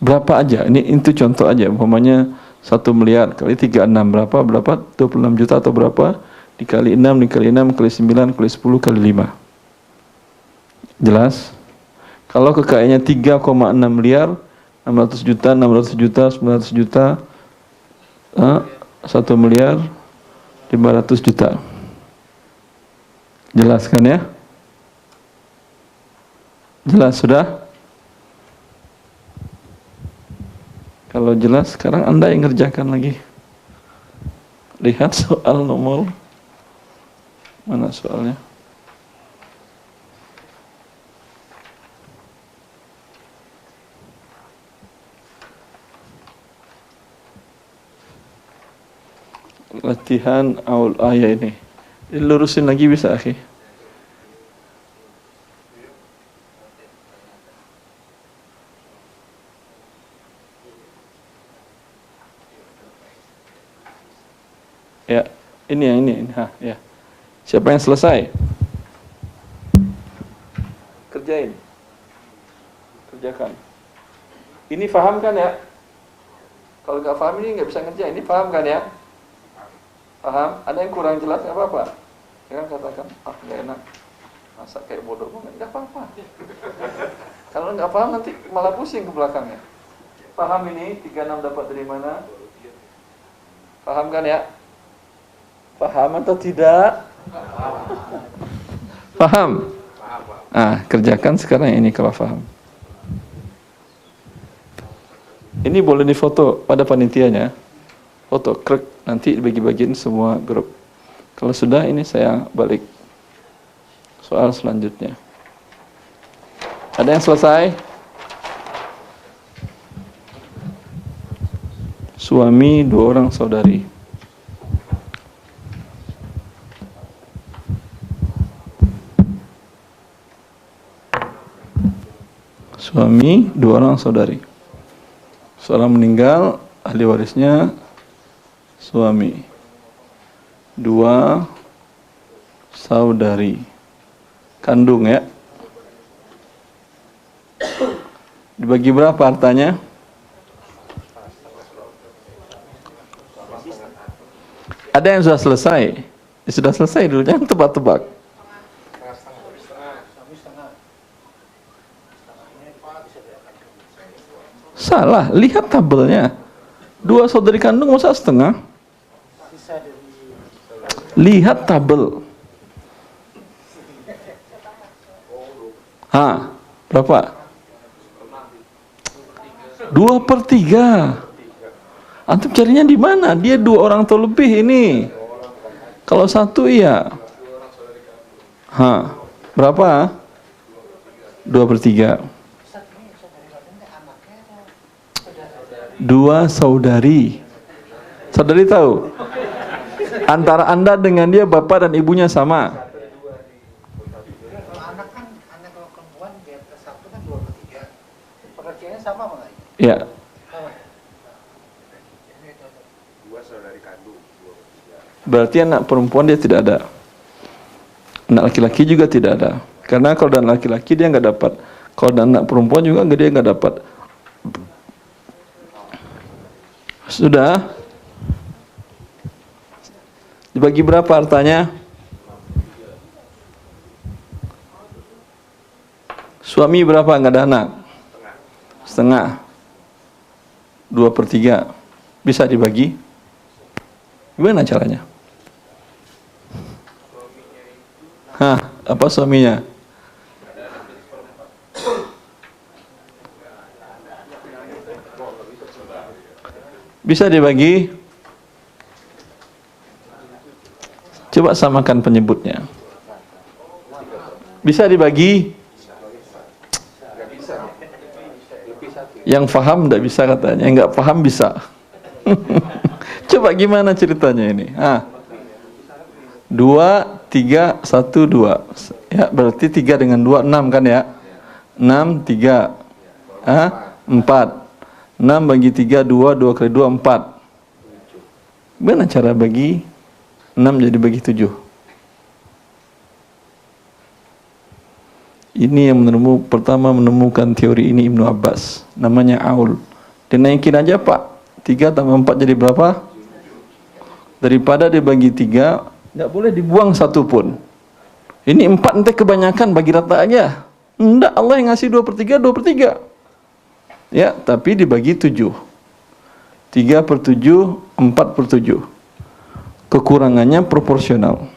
Berapa aja? Ini itu contoh aja. Umpamanya 1 miliar kali 36 berapa? 26 juta atau berapa? Dikali 6 dikali 6 kali 9 kali 10 kali 5. Jelas? Kalau kekayaannya 3,6 miliar, 600 juta, 900 juta, 1 miliar 500 juta. Jelas kan ya? Jelas sudah? Kalau jelas, sekarang Anda yang ngerjakan lagi. Lihat soal nomor. Mana soalnya? Latihan awal ayat ini. Dilurusin lagi bisa, akhi? Ya, ini. Ya. Siapa yang selesai? Ini paham kan ya? Kalau nggak paham ini nggak bisa ngerjain. Ini paham kan ya? Paham? Ada yang kurang jelas nggak apa-apa. Jangan katakan, nggak enak. Masa kayak bodoh banget, nggak apa-apa. Kalau nggak paham nanti malah pusing ke belakangnya. Paham ini 36 dapat dari mana? Paham kan ya? Paham atau tidak? Paham? Kerjakan sekarang ini kalau paham. Ini boleh difoto pada panitianya. Foto krek, nanti dibagi-bagiin semua grup. Kalau sudah, ini saya balik soal selanjutnya. Ada yang selesai? Suami 2 orang saudari. Suami 2 orang saudari. Seorang meninggal, ahli warisnya suami. 2 saudari. Kandung ya. Dibagi berapa hartanya? Ada yang sudah selesai? Sudah selesai dulu, jangan tebak-tebak. Salah, lihat tabelnya. 2 saudari kandung masa setengah? Lihat tabel. Berapa? 2/3. Antum carinya di mana? Dia 2 orang atau lebih ini. Kalau 1 iya. Berapa? 2/3. 2 saudari. Saudari tahu? Antara Anda dengan dia bapak dan ibunya sama. Anak kan, anak kalau perempuan di atas 1 kan 2/3. Pengertiannya sama nggak? Ya. Saudari kandung 2/3. Berarti anak perempuan dia tidak ada. Anak laki-laki juga tidak ada. Karena kalau dan laki-laki dia nggak dapat. Kalau dan anak perempuan juga dia nggak dapat. Sudah? Dibagi berapa hartanya? Suami berapa? Nggak ada anak? Setengah. 2/3. Bisa dibagi? Gimana caranya? Apa suaminya? Bisa dibagi? Coba samakan penyebutnya. Bisa dibagi? Yang paham tidak bisa katanya, yang nggak paham bisa. Coba gimana ceritanya ini? 2, 3, 1, 2. Ya, berarti 3 dengan 2, 6 kan ya? 6, 3. 4. 6 bagi 3, 2, 2 kali 2, 4. Gimana cara bagi 6 jadi bagi 7? Ini yang pertama menemukan teori ini Ibnu Abbas. Namanya Aul. Dinaikin aja Pak. 3 tambah 4 jadi berapa? Daripada dibagi 3, nggak boleh dibuang satu pun. Ini 4 nanti kebanyakan, bagi rata aja. Enggak, Allah yang ngasih 2/3, 2/3. Ya, tapi dibagi 7. 3/7, 4/7. Kekurangannya proporsional.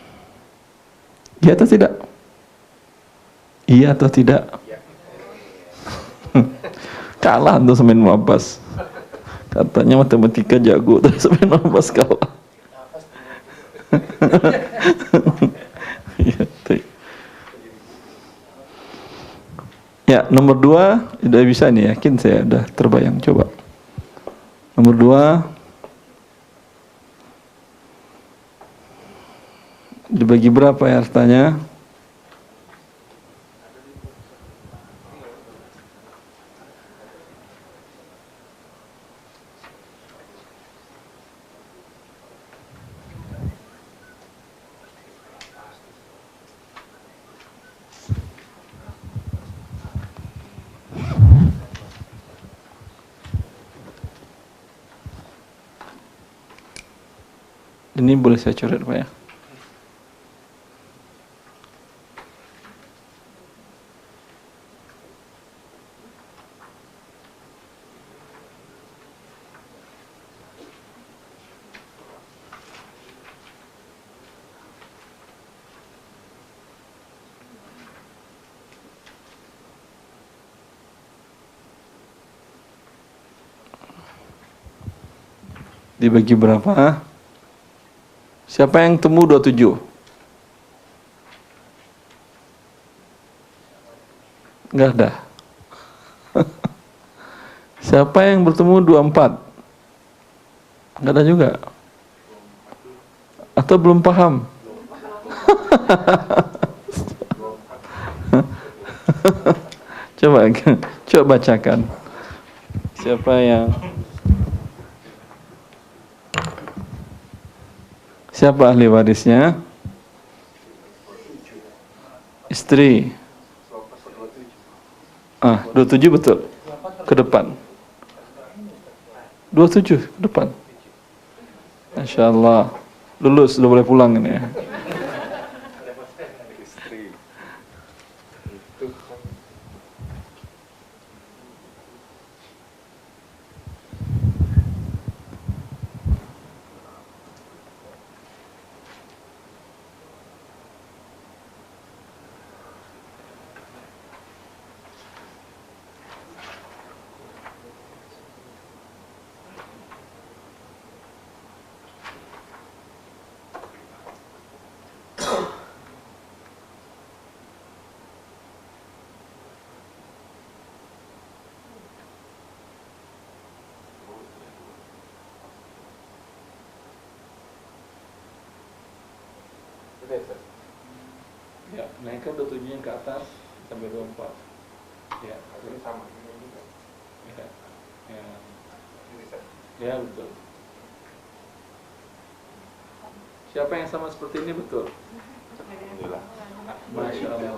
Iya atau tidak? Iya atau tidak? Kalah tuh sama Ibnu Abbas. Katanya matematika jago, tapi sama Ibnu Abbas kalah. Ya, nomor 2 udah bisa nih, yakin saya udah terbayang. Coba nomor 2 dibagi berapa ya hartanya? Ini boleh saya coret Pak ya? Dibagi berapa? Siapa yang temu 27? Enggak ada. Siapa yang bertemu 24? Enggak ada juga. Atau belum paham? Coba bacakan. Siapa ahli warisnya? Istri. 27 betul. Ke depan. 27 ke depan. Masya Allah. Lulus, sudah boleh pulang ini ya. Ya, naikkan 27-nya ke atas sampai 24. Ya, ini sama. Ya, ya. Ya, betul. Siapa yang sama seperti ini betul? Masya Allah.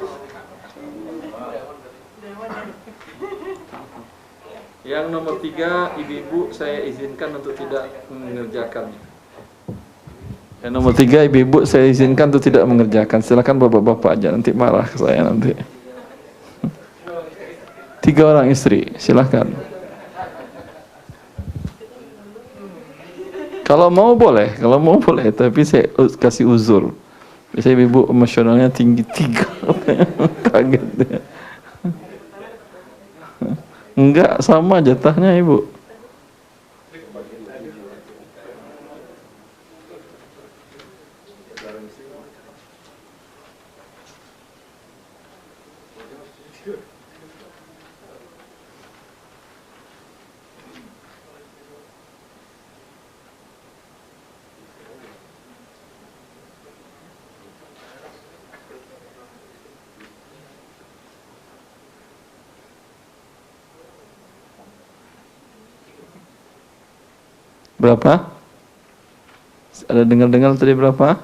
Yang nomor 3, ibu-ibu saya izinkan untuk tidak mengerjakannya. Yang nomor 3, ibu-ibu saya izinkan untuk tidak mengerjakan. Silakan bapak-bapak aja, nanti marah ke saya nanti. 3 orang istri, silakan. Kalau mau boleh, tapi saya kasih uzur. Biasanya ibu emosionalnya tinggi 3. Kaget ya. Enggak, sama jatahnya ibu. Berapa? Ada dengar-dengar tadi berapa?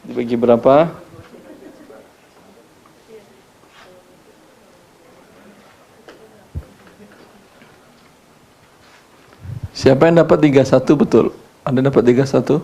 Dibagi berapa? Siapa yang dapat 31 betul? Ada dapat 31?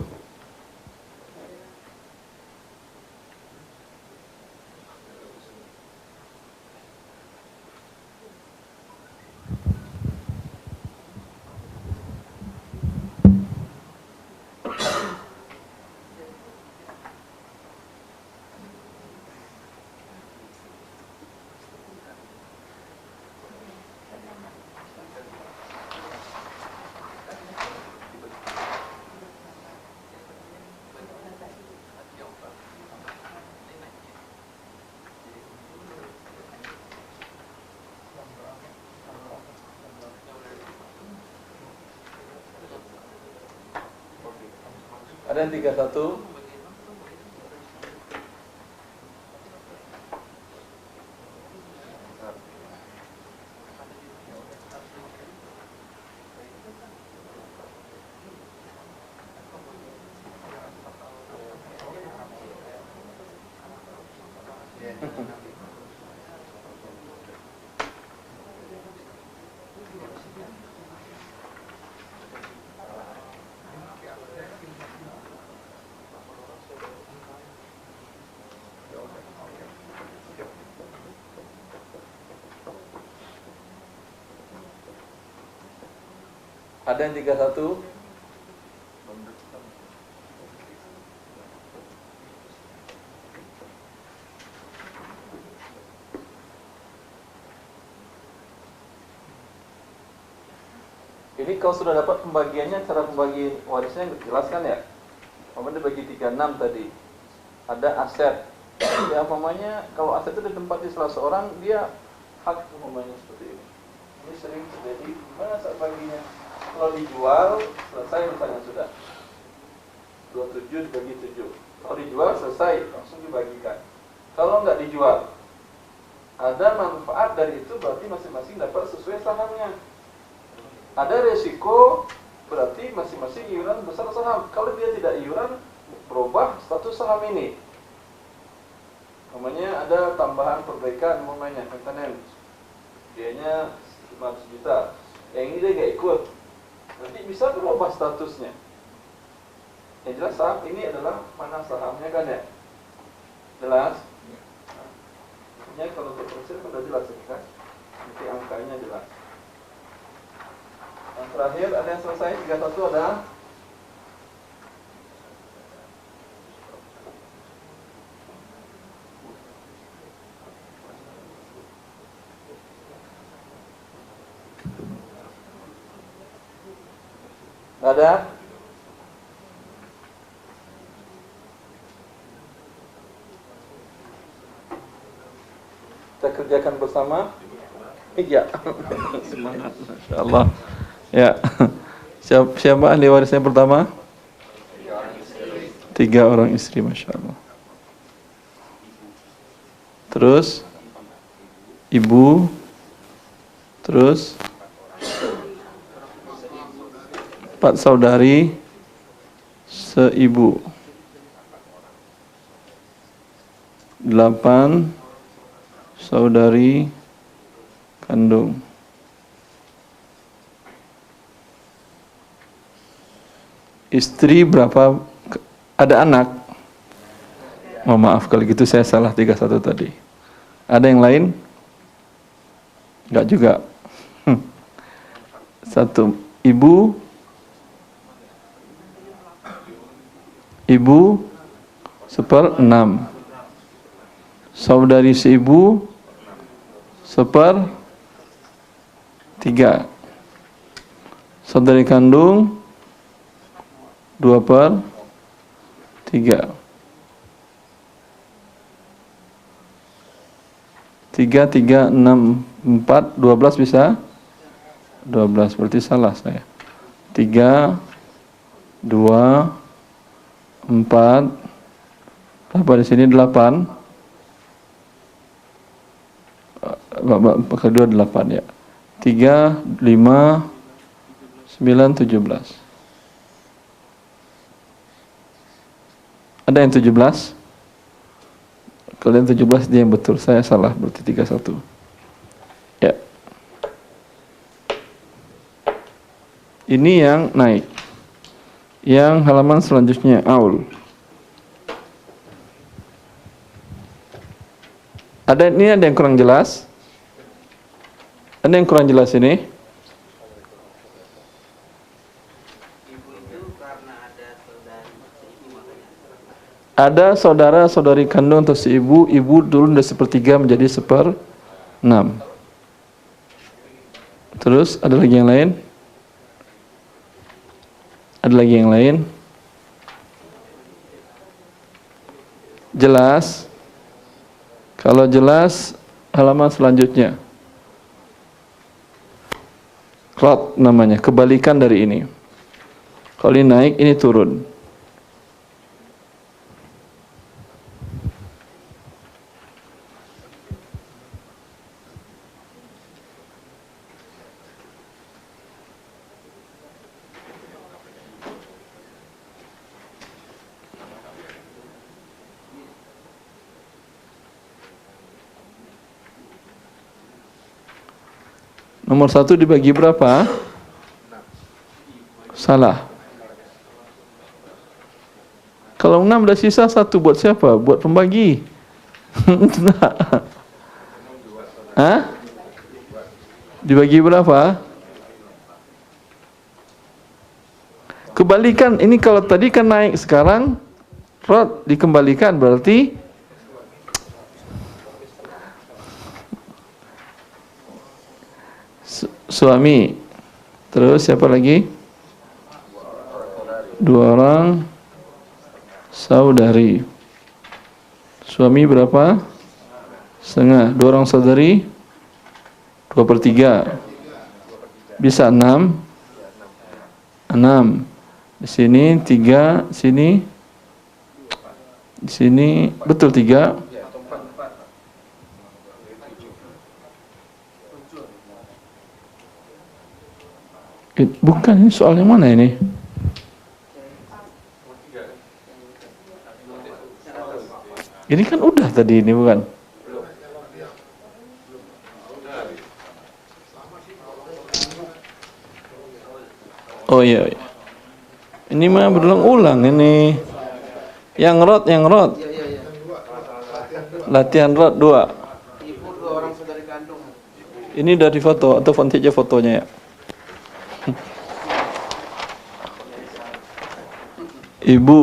Ada yang 31? Ada yang 31? Ini kalau sudah dapat pembagiannya, cara pembagi warisnya dijelaskan ya. Umpamanya dibagi 36 tadi. Ada aset. Ya umpamanya kalau aset itu ditempati salah seorang, dia hak umpamanya seperti ini. Ini sering terjadi. Gimana cara baginya? Kalau dijual, selesai misalnya sudah 27 dibagi 7. Kalau dijual selesai, langsung dibagikan. Kalau nggak dijual, ada manfaat dari itu, berarti masing-masing dapat sesuai sahamnya. Ada resiko, berarti masing-masing iuran besar saham. Kalau dia tidak iuran, berubah status saham ini. Namanya ada tambahan perbaikan, namanya maintenance. Dianya 500 juta. Yang ini dia nggak ikut. Nanti bisa berubah statusnya. Yang jelas saham ini adalah mana sahamnya kan ya? Jelas? Ini kalau untuk persen sudah jelas ya kan? Nanti angkanya jelas. Yang terakhir ada yang selesai 31 ada. Ada? Kita kerjakan bersama. Iya. Semangat, Masya Allah. Ya. Siapa ahli warisnya pertama? 3 orang istri, Masya Allah. Terus ibu. Terus 4 saudari seibu. 8 saudari kandung. Istri berapa? Ada anak? Oh, maaf kalau gitu saya salah 31 tadi. Ada yang lain? Enggak juga. 1 ibu. Ibu 1/6. Saudari seibu 1/3. Saudari kandung 2/3. 3, 3, 6, 4, 12 bisa? 12, berarti salah saya. 3, 2, 4, apa di sini 8? Kedua 8 ya. 3, 5, 9, 17. Ada yang 17? Kalau yang 17 dia yang betul, saya salah, berarti 31. Ya. Ini yang naik. Yang halaman selanjutnya, aul. Ada yang kurang jelas? Ada yang kurang jelas ini? Ada saudara-saudari kandung atau si ibu, ibu turun dari 1/3 menjadi 1/6. Terus ada lagi yang lain? Ada lagi yang lain? Jelas? Kalau jelas, halaman selanjutnya. Cloud namanya, kebalikan dari ini. Kalau ini naik, ini turun. Nomor 1 dibagi berapa? Salah. Kalau 6 dah sisa 1 buat siapa? Buat pembagi. Hah? Dibagi berapa? Kebalikan, ini kalau tadi kan naik, sekarang rod dikembalikan, berarti suami. Terus siapa lagi? 2 orang saudari. Suami berapa? Setengah. 2 orang saudari 2/3. Bisa 6. 6. Di sini 3, sini di sini betul 3. Bukan, ini soal yang mana ini? Ini kan udah tadi ini, bukan? Oh iya, iya. Ini mah berulang-ulang ini. Yang rod. Latihan rod 2. Ibu 2 orang saudari kandung. Ini dari foto atau fonti aja fotonya ya. Ibu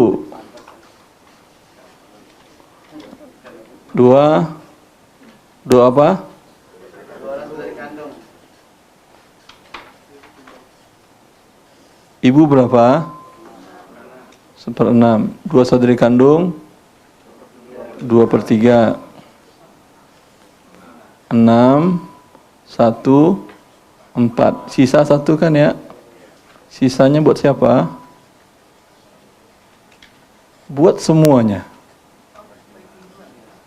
2 apa? 2 orang saudari kandung. Ibu berapa? 1/6. 2 saudari kandung 2/3. 6 1 4. Sisa 1 kan ya? Sisanya buat siapa? Buat semuanya.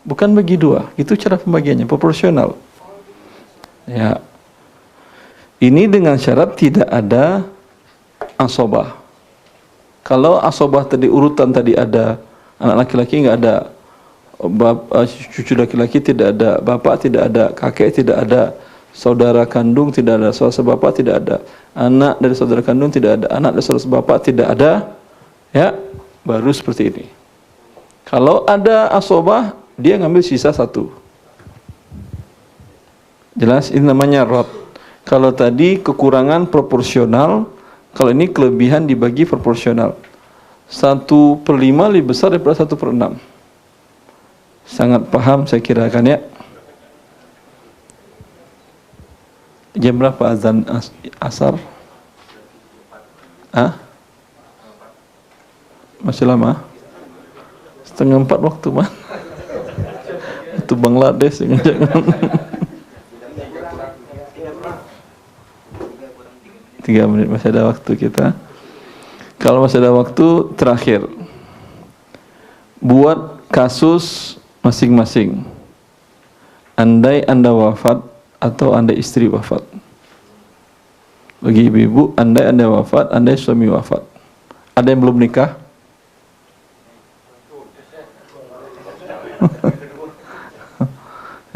Bukan bagi 2. Itu cara pembagiannya, proporsional. Ya. Ini dengan syarat tidak ada asobah. Kalau asobah tadi urutan tadi ada anak laki-laki, nggak ada cucu laki-laki, tidak ada bapak, tidak ada kakek, tidak ada saudara kandung, tidak ada saudara sebapak, tidak ada anak dari saudara kandung, tidak ada anak dari saudara sebapak, tidak ada, ya, baru seperti ini. Kalau ada asobah, dia ngambil sisa 1. Jelas, ini namanya rod. Kalau tadi kekurangan proporsional, kalau ini kelebihan dibagi proporsional. 1/5 lebih besar daripada 1/6. Sangat paham saya kira kan ya. Jam berapa azan asar? Masih lama? 3:30 waktu mah. Itu Bangladesh yang jangan. 3 menit masih ada waktu kita. Kalau masih ada waktu, terakhir buat kasus masing-masing. Andai Anda wafat atau andai istri wafat. Bagi ibu-ibu, andai Anda wafat, andai suami wafat. Ada yang belum nikah?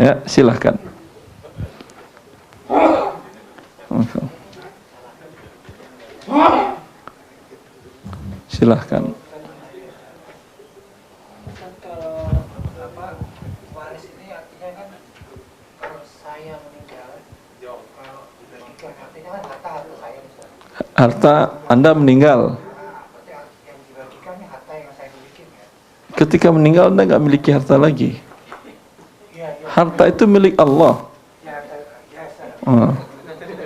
Ya, silahkan. Silahkan. Kan kalau waris ini artinya kan kalau saya meninggal, kalau udah nikah artinya kan harta saya misalnya. Harta Anda meninggal. Berarti yang dibagikan ini harta yang saya miliki ya. Ketika meninggal Anda nggak memiliki harta lagi. Harta itu milik Allah.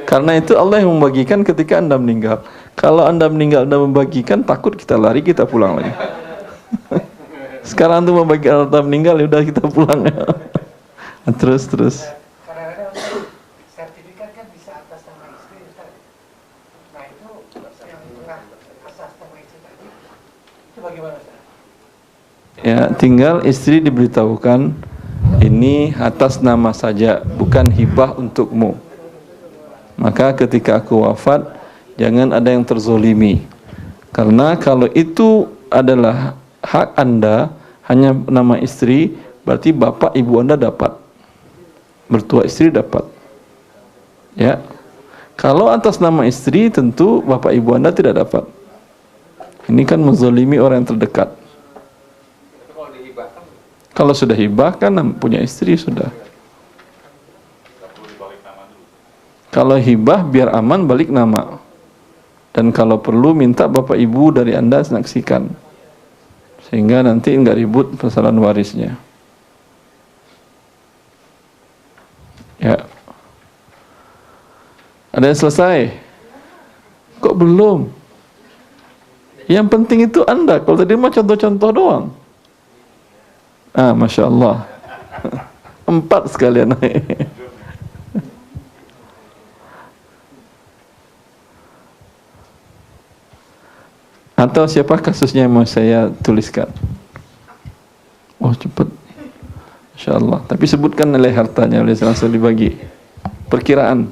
Karena itu Allah yang membagikan ketika Anda meninggal. Kalau Anda meninggal, Anda membagikan, takut kita lari, kita pulang lagi. Sekarang Anda membagi harta meninggal, ya udah kita pulang ya. Terus. Kadang-kadang sertifikat kan bisa atas nama istri, Ustaz. Nah itu yang tengah atas nama istri tadi, itu bagaimana Ustaz? Ya, tinggal istri diberitahukan ini atas nama saja, bukan hibah untukmu. Maka ketika aku wafat, jangan ada yang terzolimi. Karena kalau itu adalah hak Anda, hanya nama istri, berarti bapak ibu Anda dapat, mertua istri dapat. Ya, Kalau atas nama istri, tentu bapak ibu Anda tidak dapat. Ini kan menzalimi orang yang terdekat. Kalau sudah hibah kan punya istri sudah. Kalau hibah biar aman balik nama. Dan kalau perlu minta bapak ibu dari Anda saksikan. Sehingga nanti enggak ribut persoalan warisnya. Ya. Ada yang selesai? Kok belum? Yang penting itu Anda. Kalau tadi mah contoh-contoh doang. Masya Allah. 4 sekalian. Atau siapa kasusnya yang mau saya tuliskan? Oh cepat. Masya Allah. Tapi sebutkan nilai hartanya, oleh langsung dibagi. Perkiraan.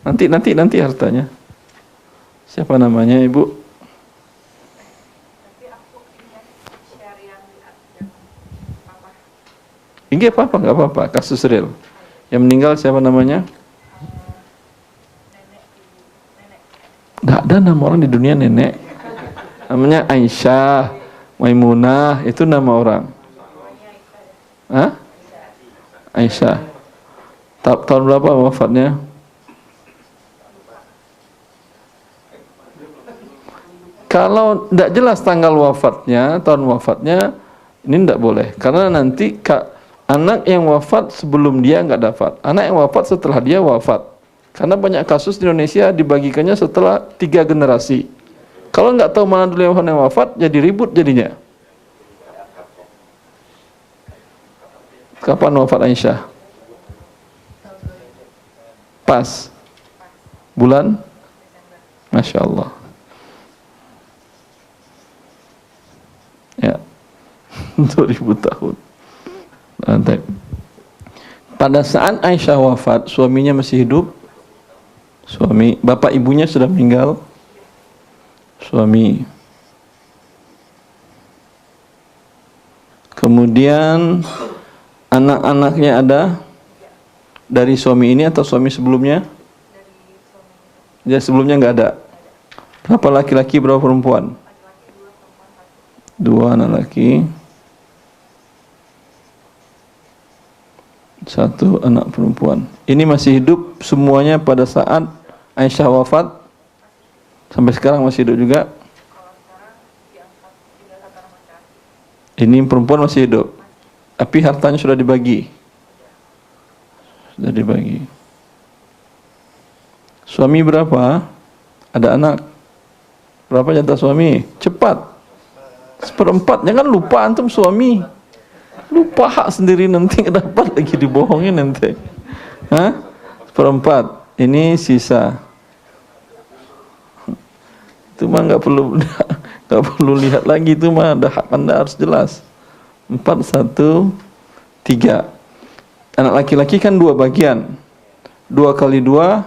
Nanti hartanya. Siapa namanya Ibu? Ini apa-apa, nggak apa-apa, kasus real. Yang meninggal siapa namanya? Nggak ada nama orang di dunia nenek. Namanya Aisyah, Maimunah, itu nama orang. Hah? Aisyah. Tahun berapa wafatnya? Kalau tidak jelas tanggal wafatnya, tahun wafatnya, ini tidak boleh. Karena nanti anak yang wafat sebelum dia nggak dapat, anak yang wafat setelah dia wafat. Karena banyak kasus di Indonesia dibagikannya setelah 3 generasi. Kalau nggak tahu mana dulu yang wafat, jadi ribut jadinya. Kapan wafat Aisyah? Pas. Bulan? Masya Allah. Ya. 2000 tahun. Pada saat Aisyah wafat, suaminya masih hidup. Bapak ibunya sudah meninggal. Suami. Kemudian anak-anaknya ada dari suami ini atau suami sebelumnya? Ya, sebelumnya nggak ada. Berapa laki-laki, berapa perempuan? 2 anak laki, 1 anak perempuan. Ini masih hidup semuanya pada saat Aisyah wafat. Sampai sekarang masih hidup juga. Ini perempuan masih hidup. Tapi hartanya sudah dibagi. Sudah dibagi. Suami berapa? Ada anak. Berapa jatah suami? Cepat. 1/4. Jangan lupa antum suami. Lupa hak sendiri nanti nggak dapat lagi, dibohongin nanti. 1/4. Ini sisa. Itu mah nggak perlu lihat lagi, itu mah ada hak Anda harus jelas. 4, 1, 3. Anak laki-laki kan 2 bagian. 2 kali 2,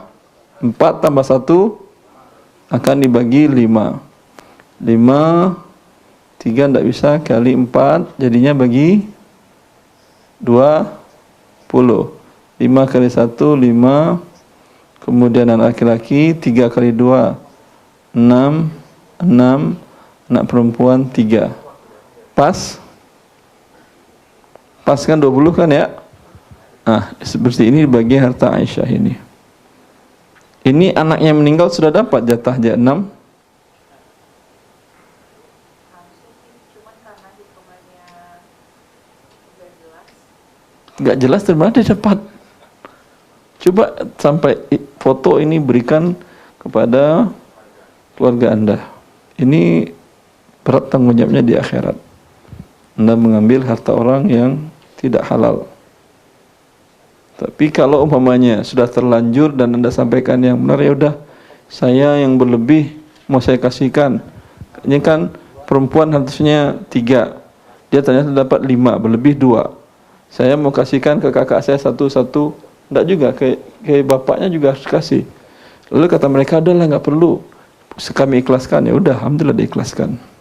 4 tambah 1 akan dibagi 5. 5, 3 tidak bisa kali 4, jadinya bagi 20. 5 kali 1, 5. Kemudian anak laki-laki 3 kali 2, 6. Anak perempuan 3. Pas? Pas kan 20 kan ya? Seperti ini bagi harta Aisyah ini. Ini anaknya meninggal sudah dapat jatahnya 6. Enggak jelas dari mana dia dapat. Coba sampai foto ini berikan kepada keluarga Anda. Ini berat tanggung jawabnya di akhirat. Anda mengambil harta orang yang tidak halal. Tapi kalau umpamanya sudah terlanjur dan Anda sampaikan yang benar, ya udah, saya yang berlebih mau saya kasihkan. Ini kan perempuan harusnya 3, dia ternyata dapat 5, berlebih 2. Saya mau kasihkan ke kakak saya 1, enggak juga, ke bapaknya juga harus kasih. Lalu kata mereka, adalah nggak perlu, kami ikhlaskan. Ya udah, alhamdulillah diikhlaskan.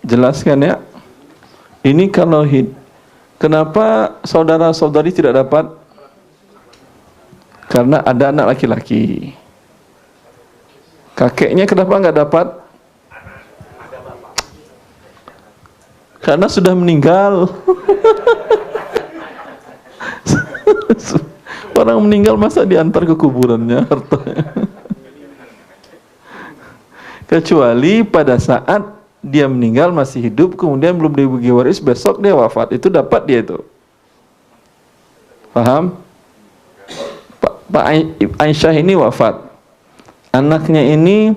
Jelaskan ya. Ini kalau kenapa saudara-saudari tidak dapat? Karena ada anak laki-laki. Kakeknya kenapa nggak dapat? Karena sudah meninggal. Orang meninggal masa diantar ke kuburannya hartanya. Kecuali pada saat dia meninggal masih hidup, kemudian belum dibagi waris, besok dia wafat, itu dapat dia itu. Paham? Pak Aisyah ini wafat, anaknya ini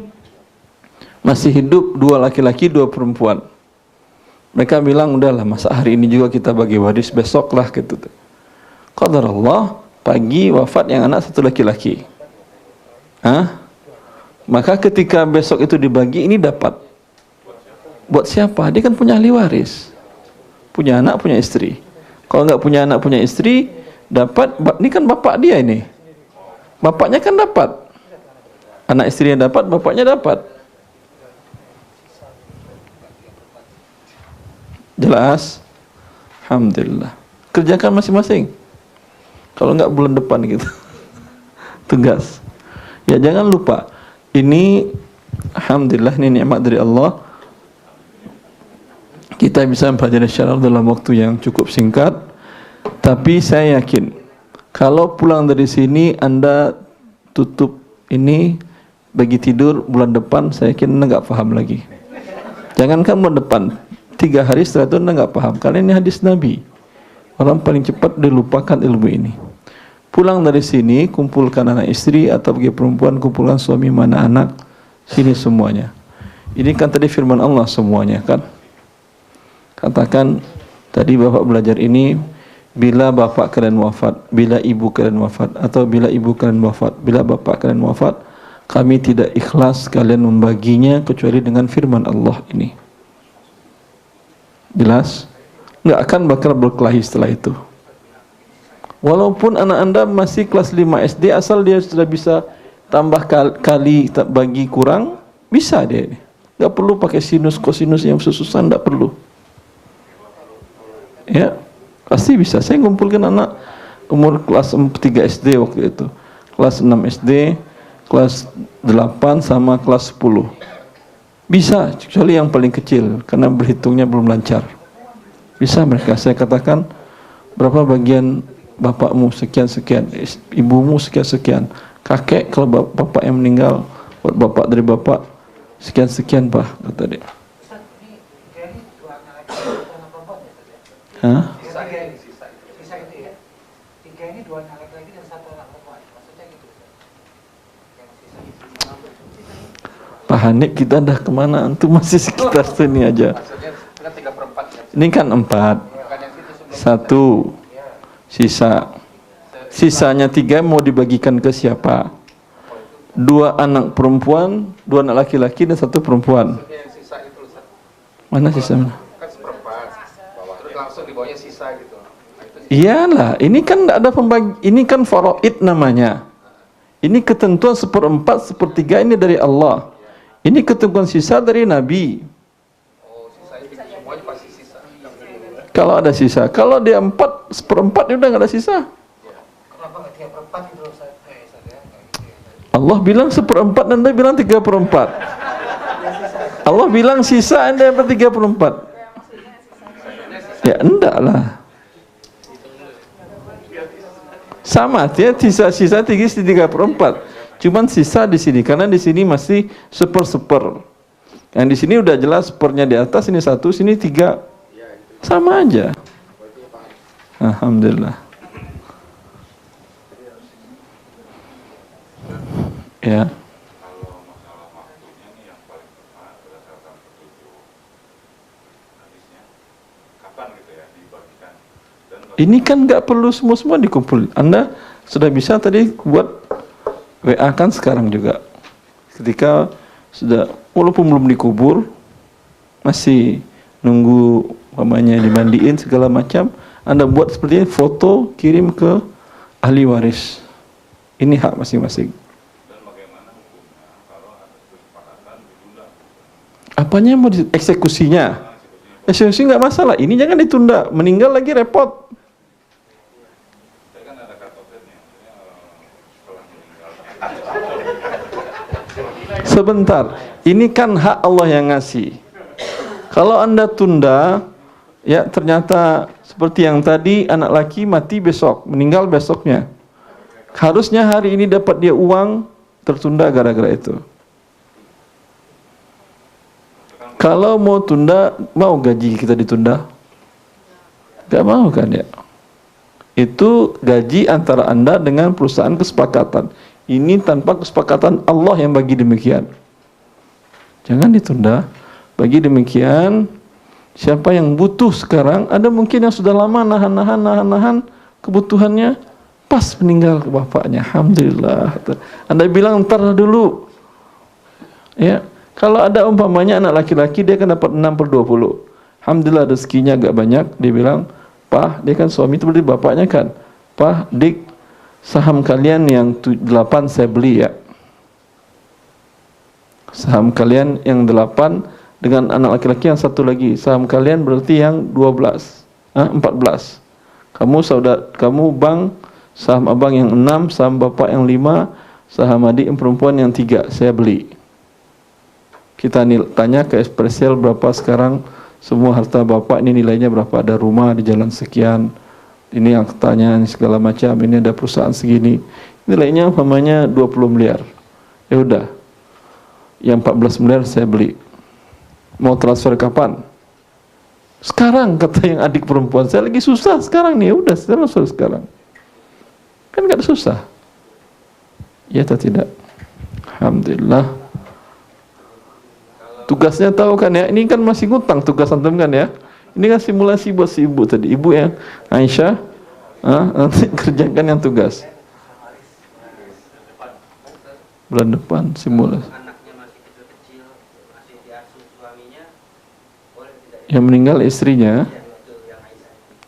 masih hidup, 2 laki-laki 2 perempuan. Mereka bilang udahlah, masa hari ini juga kita bagi waris, besoklah gitu. Qadarullah, pagi wafat yang anak 1 laki-laki. Maka ketika besok itu dibagi, ini dapat. Buat siapa? Dia kan punya ahli waris, punya anak, punya istri. Kalau nggak punya anak, punya istri, dapat. Ini kan bapak dia ini, bapaknya kan dapat. Anak istrinya dapat, bapaknya dapat. Jelas? Alhamdulillah. Kerjakan masing-masing. Kalau nggak bulan depan gitu. Tugas. Ya jangan lupa. Ini alhamdulillah, ini nikmat dari Allah. Kita bisa mempelajari syarah dalam waktu yang cukup singkat. Tapi saya yakin kalau pulang dari sini Anda tutup ini bagi tidur, bulan depan saya yakin Anda nggak paham lagi. Jangankan bulan depan, 3 hari setelah itu Anda nggak paham. Karena ini hadis Nabi. Orang paling cepat dilupakan ilmu ini. Pulang dari sini, kumpulkan anak istri, atau bagi perempuan kumpulkan suami mana anak, sini semuanya. Ini kan tadi firman Allah semuanya kan. Katakan tadi bapak belajar ini, bila bapak kalian wafat, bila ibu kalian wafat, atau bila ibu kalian wafat, bila bapak kalian wafat, kami tidak ikhlas kalian membaginya kecuali dengan firman Allah ini. Jelas? Nggak akan bakal berkelahi setelah itu. Walaupun anak Anda masih kelas 5 SD, asal dia sudah bisa tambah kali bagi kurang, bisa dia. Nggak perlu pakai sinus kosinus yang susah, nggak perlu. Ya, pasti bisa. Saya ngumpulkan anak umur kelas 3 SD waktu itu, kelas 6 SD, kelas 8 sama kelas 10. Bisa, kecuali yang paling kecil karena berhitungnya belum lancar. Bisa mereka. Saya katakan, berapa bagian bapakmu sekian-sekian, ibumu sekian-sekian, kakek kalau bapak yang meninggal, buat bapak dari bapak sekian-sekian, Pak, kata dia. Hah? Sisa itu ya. 3 ini 2 anak lagi dan 1 anak perempuan. Maksudnya gitu. Pak Hanif, kita dah kemana? Antum masih sekitar sini aja. Maksudnya 3/4 ya. Ini kan 4. 1 sisa. Sisanya 3 mau dibagikan ke siapa? 2 anak perempuan, 2 anak laki-laki dan 1 perempuan. Mana sisa mana? Langsung di bawahnya sisa gitu. Iyalah, ini kan tidak ada pembagi, ini kan faraid namanya. Ini ketentuan 1/4, 1/3 ini dari Allah. Ini ketentuan sisa dari Nabi. Oh, sisanya semuanya pasti sisa. Kalau ada sisa, kalau dia 4/4 udah nggak ada sisa. Kenapa nggak 3/4 gitu Ustaz? Allah bilang 1/4, Anda bilang 3/4. Allah bilang sisa, Anda yang 3/4. Ya enggak lah. Sama, dia sisa 3/4. Cuman sisa di sini karena di sini masih 1/4. Yang di sini udah jelas sepernya di atas, ini 1, sini 3. Sama aja. Alhamdulillah. Ya. Ini kan nggak perlu semua dikumpul. Anda sudah bisa tadi buat WA kan sekarang juga. Ketika sudah, walaupun belum dikubur, masih nunggu mamanya dimandiin segala macam, Anda buat seperti ini, foto kirim ke ahli waris. Ini hak masing-masing. Apanya mau dieksekusinya? Masing-masing nggak masalah. Ini jangan ditunda. Meninggal lagi repot. Sebentar. Ini kan hak Allah yang ngasih. Kalau Anda tunda, ya ternyata seperti yang tadi, anak laki mati besok, meninggal besoknya. Harusnya hari ini dapat dia uang, tertunda gara-gara itu. Kalau mau tunda, mau gaji kita ditunda? Gak mau kan ya? Itu gaji antara Anda dengan perusahaan kesepakatan. Ini tanpa kesepakatan Allah yang bagi demikian. Jangan ditunda. Bagi demikian, siapa yang butuh sekarang, ada mungkin yang sudah lama nahan kebutuhannya, pas meninggal ke bapaknya, alhamdulillah. Anda bilang ntar dulu, ya. Kalau ada umpamanya anak laki-laki, dia kan dapat 6/20, alhamdulillah rezekinya agak banyak. Dia bilang, Pak, dia kan suami itu berarti bapaknya kan, Pak, Dik, saham kalian yang 8 saya beli ya. Saham kalian yang 8 dengan anak laki-laki yang satu lagi, saham kalian berarti yang 14. Kamu bang, saham abang yang 6, saham bapak yang 5, saham adik yang perempuan yang 3, saya beli. Kita tanya ke Espresial berapa sekarang semua harta bapak ini nilainya berapa, ada rumah di jalan sekian, ini yang tanya segala macam, ini ada perusahaan segini, nilainya umpamanya 20 miliar. Ya udah, yang 14 miliar saya beli. Mau transfer kapan? Sekarang, kata yang adik perempuan, saya lagi susah sekarang nih. Udah, saya transfer sekarang. Kan gak susah. Ya atau tidak? Alhamdulillah. Tugasnya tahu kan ya? Ini kan masih ngutang tugas antum kan ya? Ini kan simulasi buat si ibu tadi. Ibu yang Aisyah, nanti kerjakan yang tugas. Bulan depan simulasi. Yang meninggal istrinya,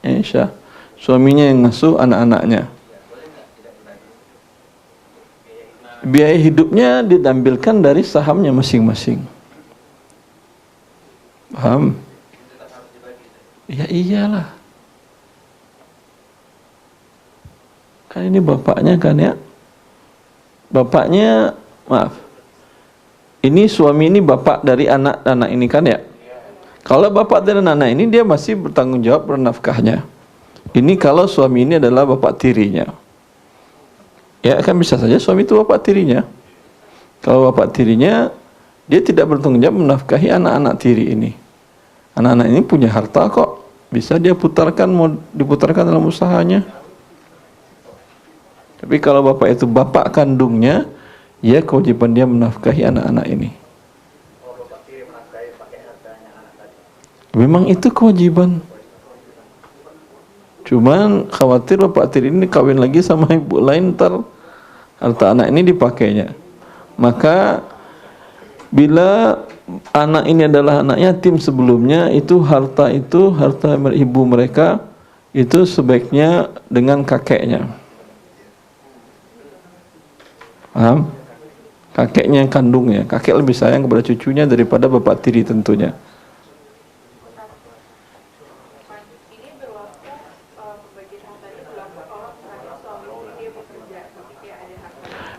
Aisyah, suaminya yang ngasuh anak-anaknya. Biaya hidupnya ditampilkan dari sahamnya masing-masing. Paham? Ya iyalah. Kan ini bapaknya kan ya. Bapaknya, maaf. Ini suami ini bapak dari anak-anak ini kan ya. Kalau bapak dan anak ini dia masih bertanggung jawab bernafkahnya. Ini kalau suami ini adalah bapak tirinya. Ya kan bisa saja suami itu bapak tirinya. Kalau bapak tirinya, dia tidak bertanggung jawab menafkahi anak-anak tiri ini. Anak-anak ini punya harta kok, bisa dia putarkan, mau diputarkan dalam usahanya. Tapi kalau bapak itu bapak kandungnya, ya kewajiban dia menafkahi anak-anak ini. Memang itu kewajiban. Cuman khawatir bapak tiri ini kawin lagi sama ibu lain, ntar harta anak ini dipakainya. Maka bila anak ini adalah anak yatim sebelumnya, itu harta ibu mereka itu sebaiknya dengan kakeknya. Paham? Kakeknya yang kandungnya. Kakek lebih sayang kepada cucunya daripada bapak tiri tentunya.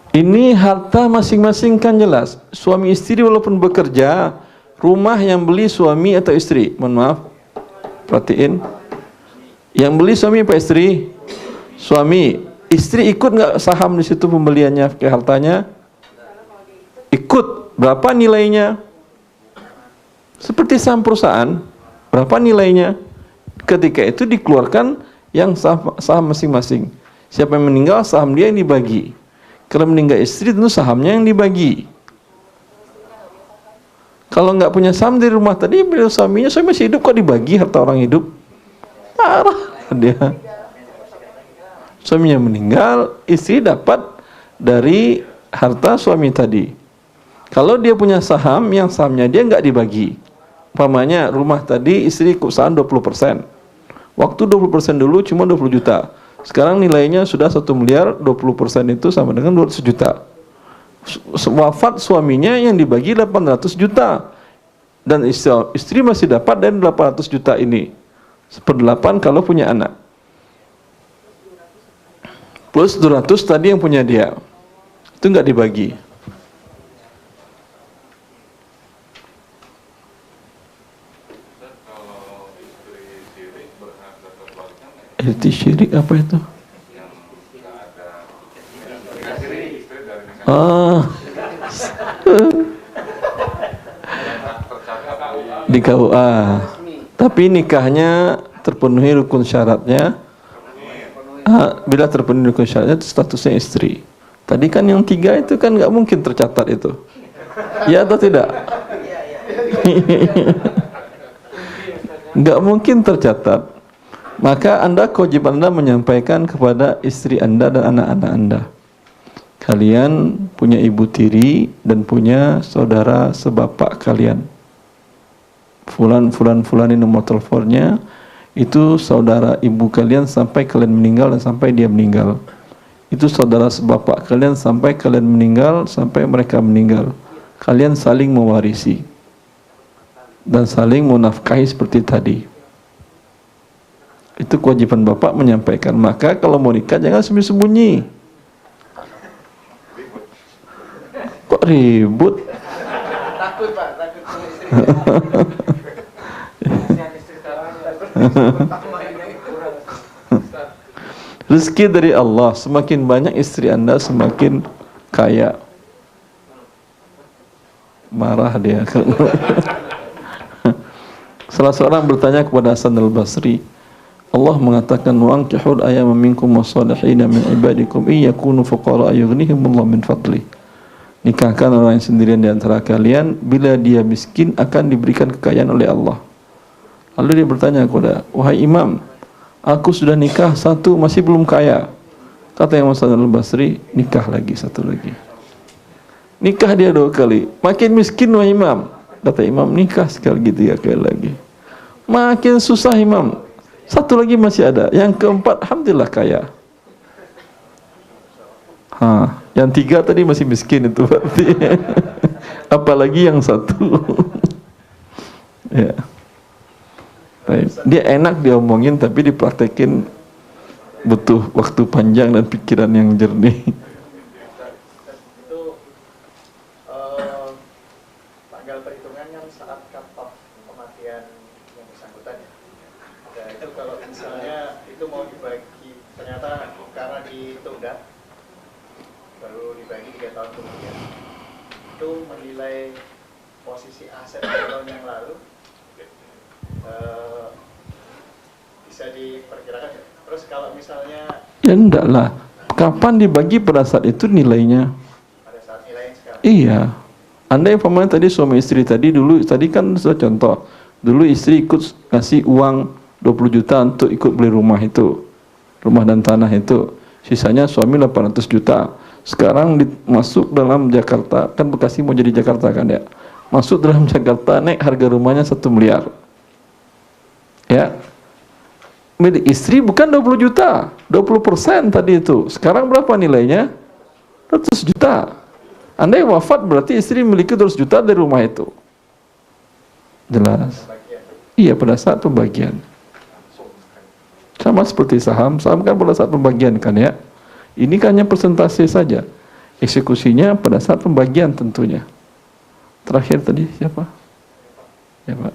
Ini harta masing-masing kan jelas. Suami istri walaupun bekerja, rumah yang beli suami atau istri? Mohon maaf, perhatiin. Yang beli suami apa istri? Suami. Istri ikut nggak saham di situ pembeliannya ke hartanya? Ikut. Berapa nilainya? Seperti saham perusahaan. Berapa nilainya? Ketika itu dikeluarkan yang saham masing-masing. Siapa yang meninggal, saham dia yang dibagi. Kalau meninggal istri tentu sahamnya yang dibagi. Kalau nggak punya saham di rumah tadi, beliau suaminya, saya masih hidup kok dibagi harta orang hidup. Marah dia. Suaminya meninggal, istri dapat dari harta suami tadi. Kalau dia punya saham, yang sahamnya dia nggak dibagi. Umpamanya rumah tadi istri ikut saham 20%. Waktu 20% dulu cuma 20 juta. Sekarang nilainya sudah 1 miliar, 20% itu sama dengan 200 juta. Wafat suaminya yang dibagi 800 juta. dan istri masih dapat dari 800 juta ini 1/8 kalau punya anak, plus 200 tadi yang punya dia, itu nggak dibagi. Istri syirik apa itu? Di KUA, tapi nikahnya terpenuhi rukun syaratnya. Bila terpenuhi rukun syaratnya, statusnya istri. Tadi kan yang 3 itu kan nggak mungkin tercatat itu, ya atau tidak? Nggak mungkin tercatat. Maka kewajiban Anda menyampaikan kepada istri Anda dan anak-anak Anda, kalian punya ibu tiri dan punya saudara sebapak kalian. Fulan ini nomor teleponnya, itu saudara ibu kalian sampai kalian meninggal dan sampai dia meninggal. Itu saudara sebapak kalian sampai kalian meninggal, sampai mereka meninggal. Kalian saling mewarisi dan saling menafkahi seperti tadi. Itu kewajiban bapak menyampaikan. Maka kalau mau nikah jangan sembunyi-sembunyi. Kok ribut? Takut Pak, takut sama istri. Rezeki dari Allah, semakin banyak istri Anda semakin kaya. Marah dia. Salah seorang bertanya kepada Hasan al-Basri, Allah mengatakan wa'ankihul ayyama minkum was-salihina min ibadikum iyakunu fuqara yughnihimullah min fadli. Nikahkan orang yang sendirian di antara kalian, bila dia miskin akan diberikan kekayaan oleh Allah. Lalu dia bertanya kepada, wahai imam, aku sudah nikah 1 masih belum kaya. Kata Imam Hasan al-Basri, nikah lagi 1 lagi. Nikah dia 2 kali, makin miskin wahai imam. Kata imam, nikah sekali 3 kali lagi. Makin susah imam, 1 lagi masih ada, yang keempat alhamdulillah kaya. Yang 3 tadi masih miskin itu berarti. Apalagi yang 1. Ya. Dia enak diomongin tapi dipraktekin butuh waktu panjang dan pikiran yang jernih. Itu tanggal perhitungan kan saat cut-off kematian yang bersangkutan ya. Dan itu kalau misalnya itu mau dibagi, ternyata karena ditunda baru dibagi 3 tahun kemudian, itu menilai posisi aset tahun yang lalu bisa diperkirakan ya? Terus kalau misalnya ya enggak lah, kapan dibagi pada saat itu nilainya? pada saat nilainya sekarang. Iya. Anda yang pemain tadi suami istri tadi kan sudah contoh. Dulu istri ikut kasih uang 20 juta untuk ikut beli rumah itu, rumah dan tanah itu. Sisanya suami 800 juta. Sekarang masuk dalam Jakarta, kan Bekasi mau jadi Jakarta kan ya. Masuk dalam Jakarta, naik harga rumahnya 1 miliar. Ya. Milik istri bukan 20 juta, 20% tadi itu. Sekarang berapa nilainya? 100 juta. Anda yang wafat berarti istri memiliki 200 juta dari rumah itu. Jelas? Iya, pada saat pembagian. Sama seperti saham kan pada saat pembagian kan ya. Ini kan hanya persentase saja. Eksekusinya pada saat pembagian tentunya. Terakhir tadi siapa? Ya Pak.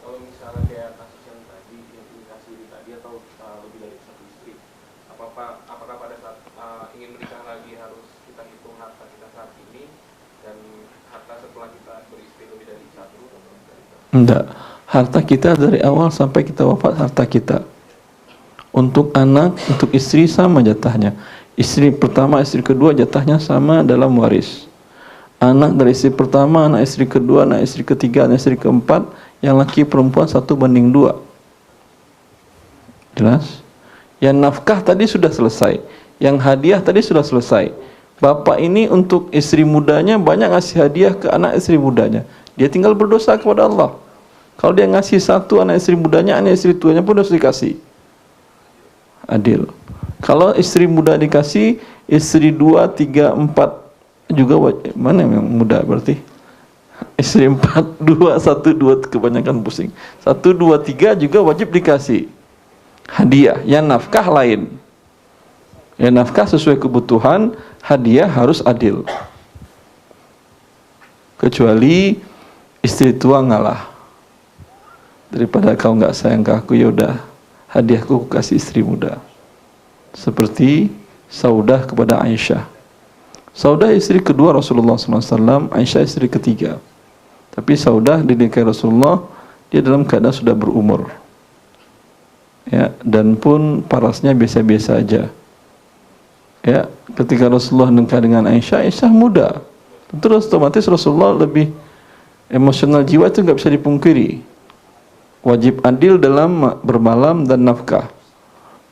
Kalau misalnya kayak kasus yang tadi, yang dikasih tadi atau lebih dari 1 istri, apakah pada saat ingin menikah lagi harus kita hitung harta kita saat ini dan harta setelah kita beristri lebih dari 1 atau lebih dari 1? Enggak. Harta kita dari awal sampai kita wafat harta kita. Untuk anak, untuk istri sama jatahnya. Istri pertama, istri kedua jatahnya sama dalam waris. Anak dari istri pertama, anak istri kedua, anak istri ketiga, anak istri keempat, yang laki perempuan 1/2. Jelas? Yang nafkah tadi sudah selesai, yang hadiah tadi sudah selesai. Bapak ini untuk istri mudanya banyak ngasih hadiah ke anak istri mudanya, dia tinggal berdosa kepada Allah. Kalau dia ngasih 1 anak istri mudanya, anak istri tuanya pun harus dikasih. Adil. Kalau istri muda dikasih, istri 2, 3, 4 juga mana yang muda berarti? Istri 4, 2, 1, 2 kebanyakan pusing. 1, 2, 3 juga wajib dikasih hadiah. Yang nafkah lain. Yang nafkah sesuai kebutuhan, hadiah harus adil. Kecuali istri tua ngalah. Daripada kau nggak sayang ke aku, ya udah hadiahku aku kasih istri muda. Seperti Saudah kepada Aisyah. Saudah istri kedua Rasulullah SAW, Aisyah istri ketiga. Tapi Saudah dinikahi Rasulullah, dia dalam keadaan sudah berumur. Ya, dan pun parasnya biasa-biasa aja. Ya, ketika Rasulullah nikah dengan Aisyah, Aisyah muda. Tentu otomatis Rasulullah lebih emosional, jiwa itu nggak bisa dipungkiri. Wajib adil dalam bermalam dan nafkah.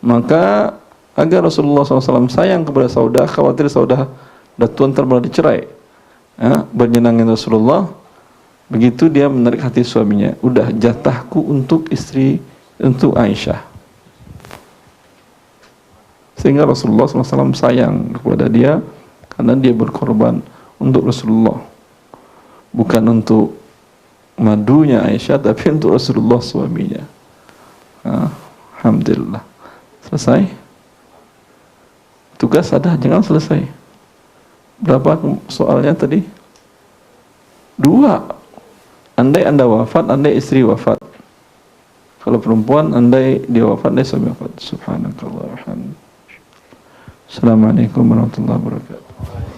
Maka agar Rasulullah SAW sayang kepada Saudah, khawatir Saudah datuan terbaru dicerai, ya, bernyenangin Rasulullah. Begitu dia menarik hati suaminya, udah jatahku untuk istri, untuk Aisyah. Sehingga Rasulullah SAW sayang kepada dia karena dia berkorban untuk Rasulullah, bukan untuk madunya Aisyah, tapi untuk Rasulullah suaminya. Alhamdulillah. Selesai. Tugas ada, jangan selesai. Berapa soalnya tadi? 2. Andai Anda wafat, andai istri wafat. Kalau perempuan, andai dia wafat, andai suami wafat. Subhanakallah. Assalamualaikum warahmatullahi wabarakatuh.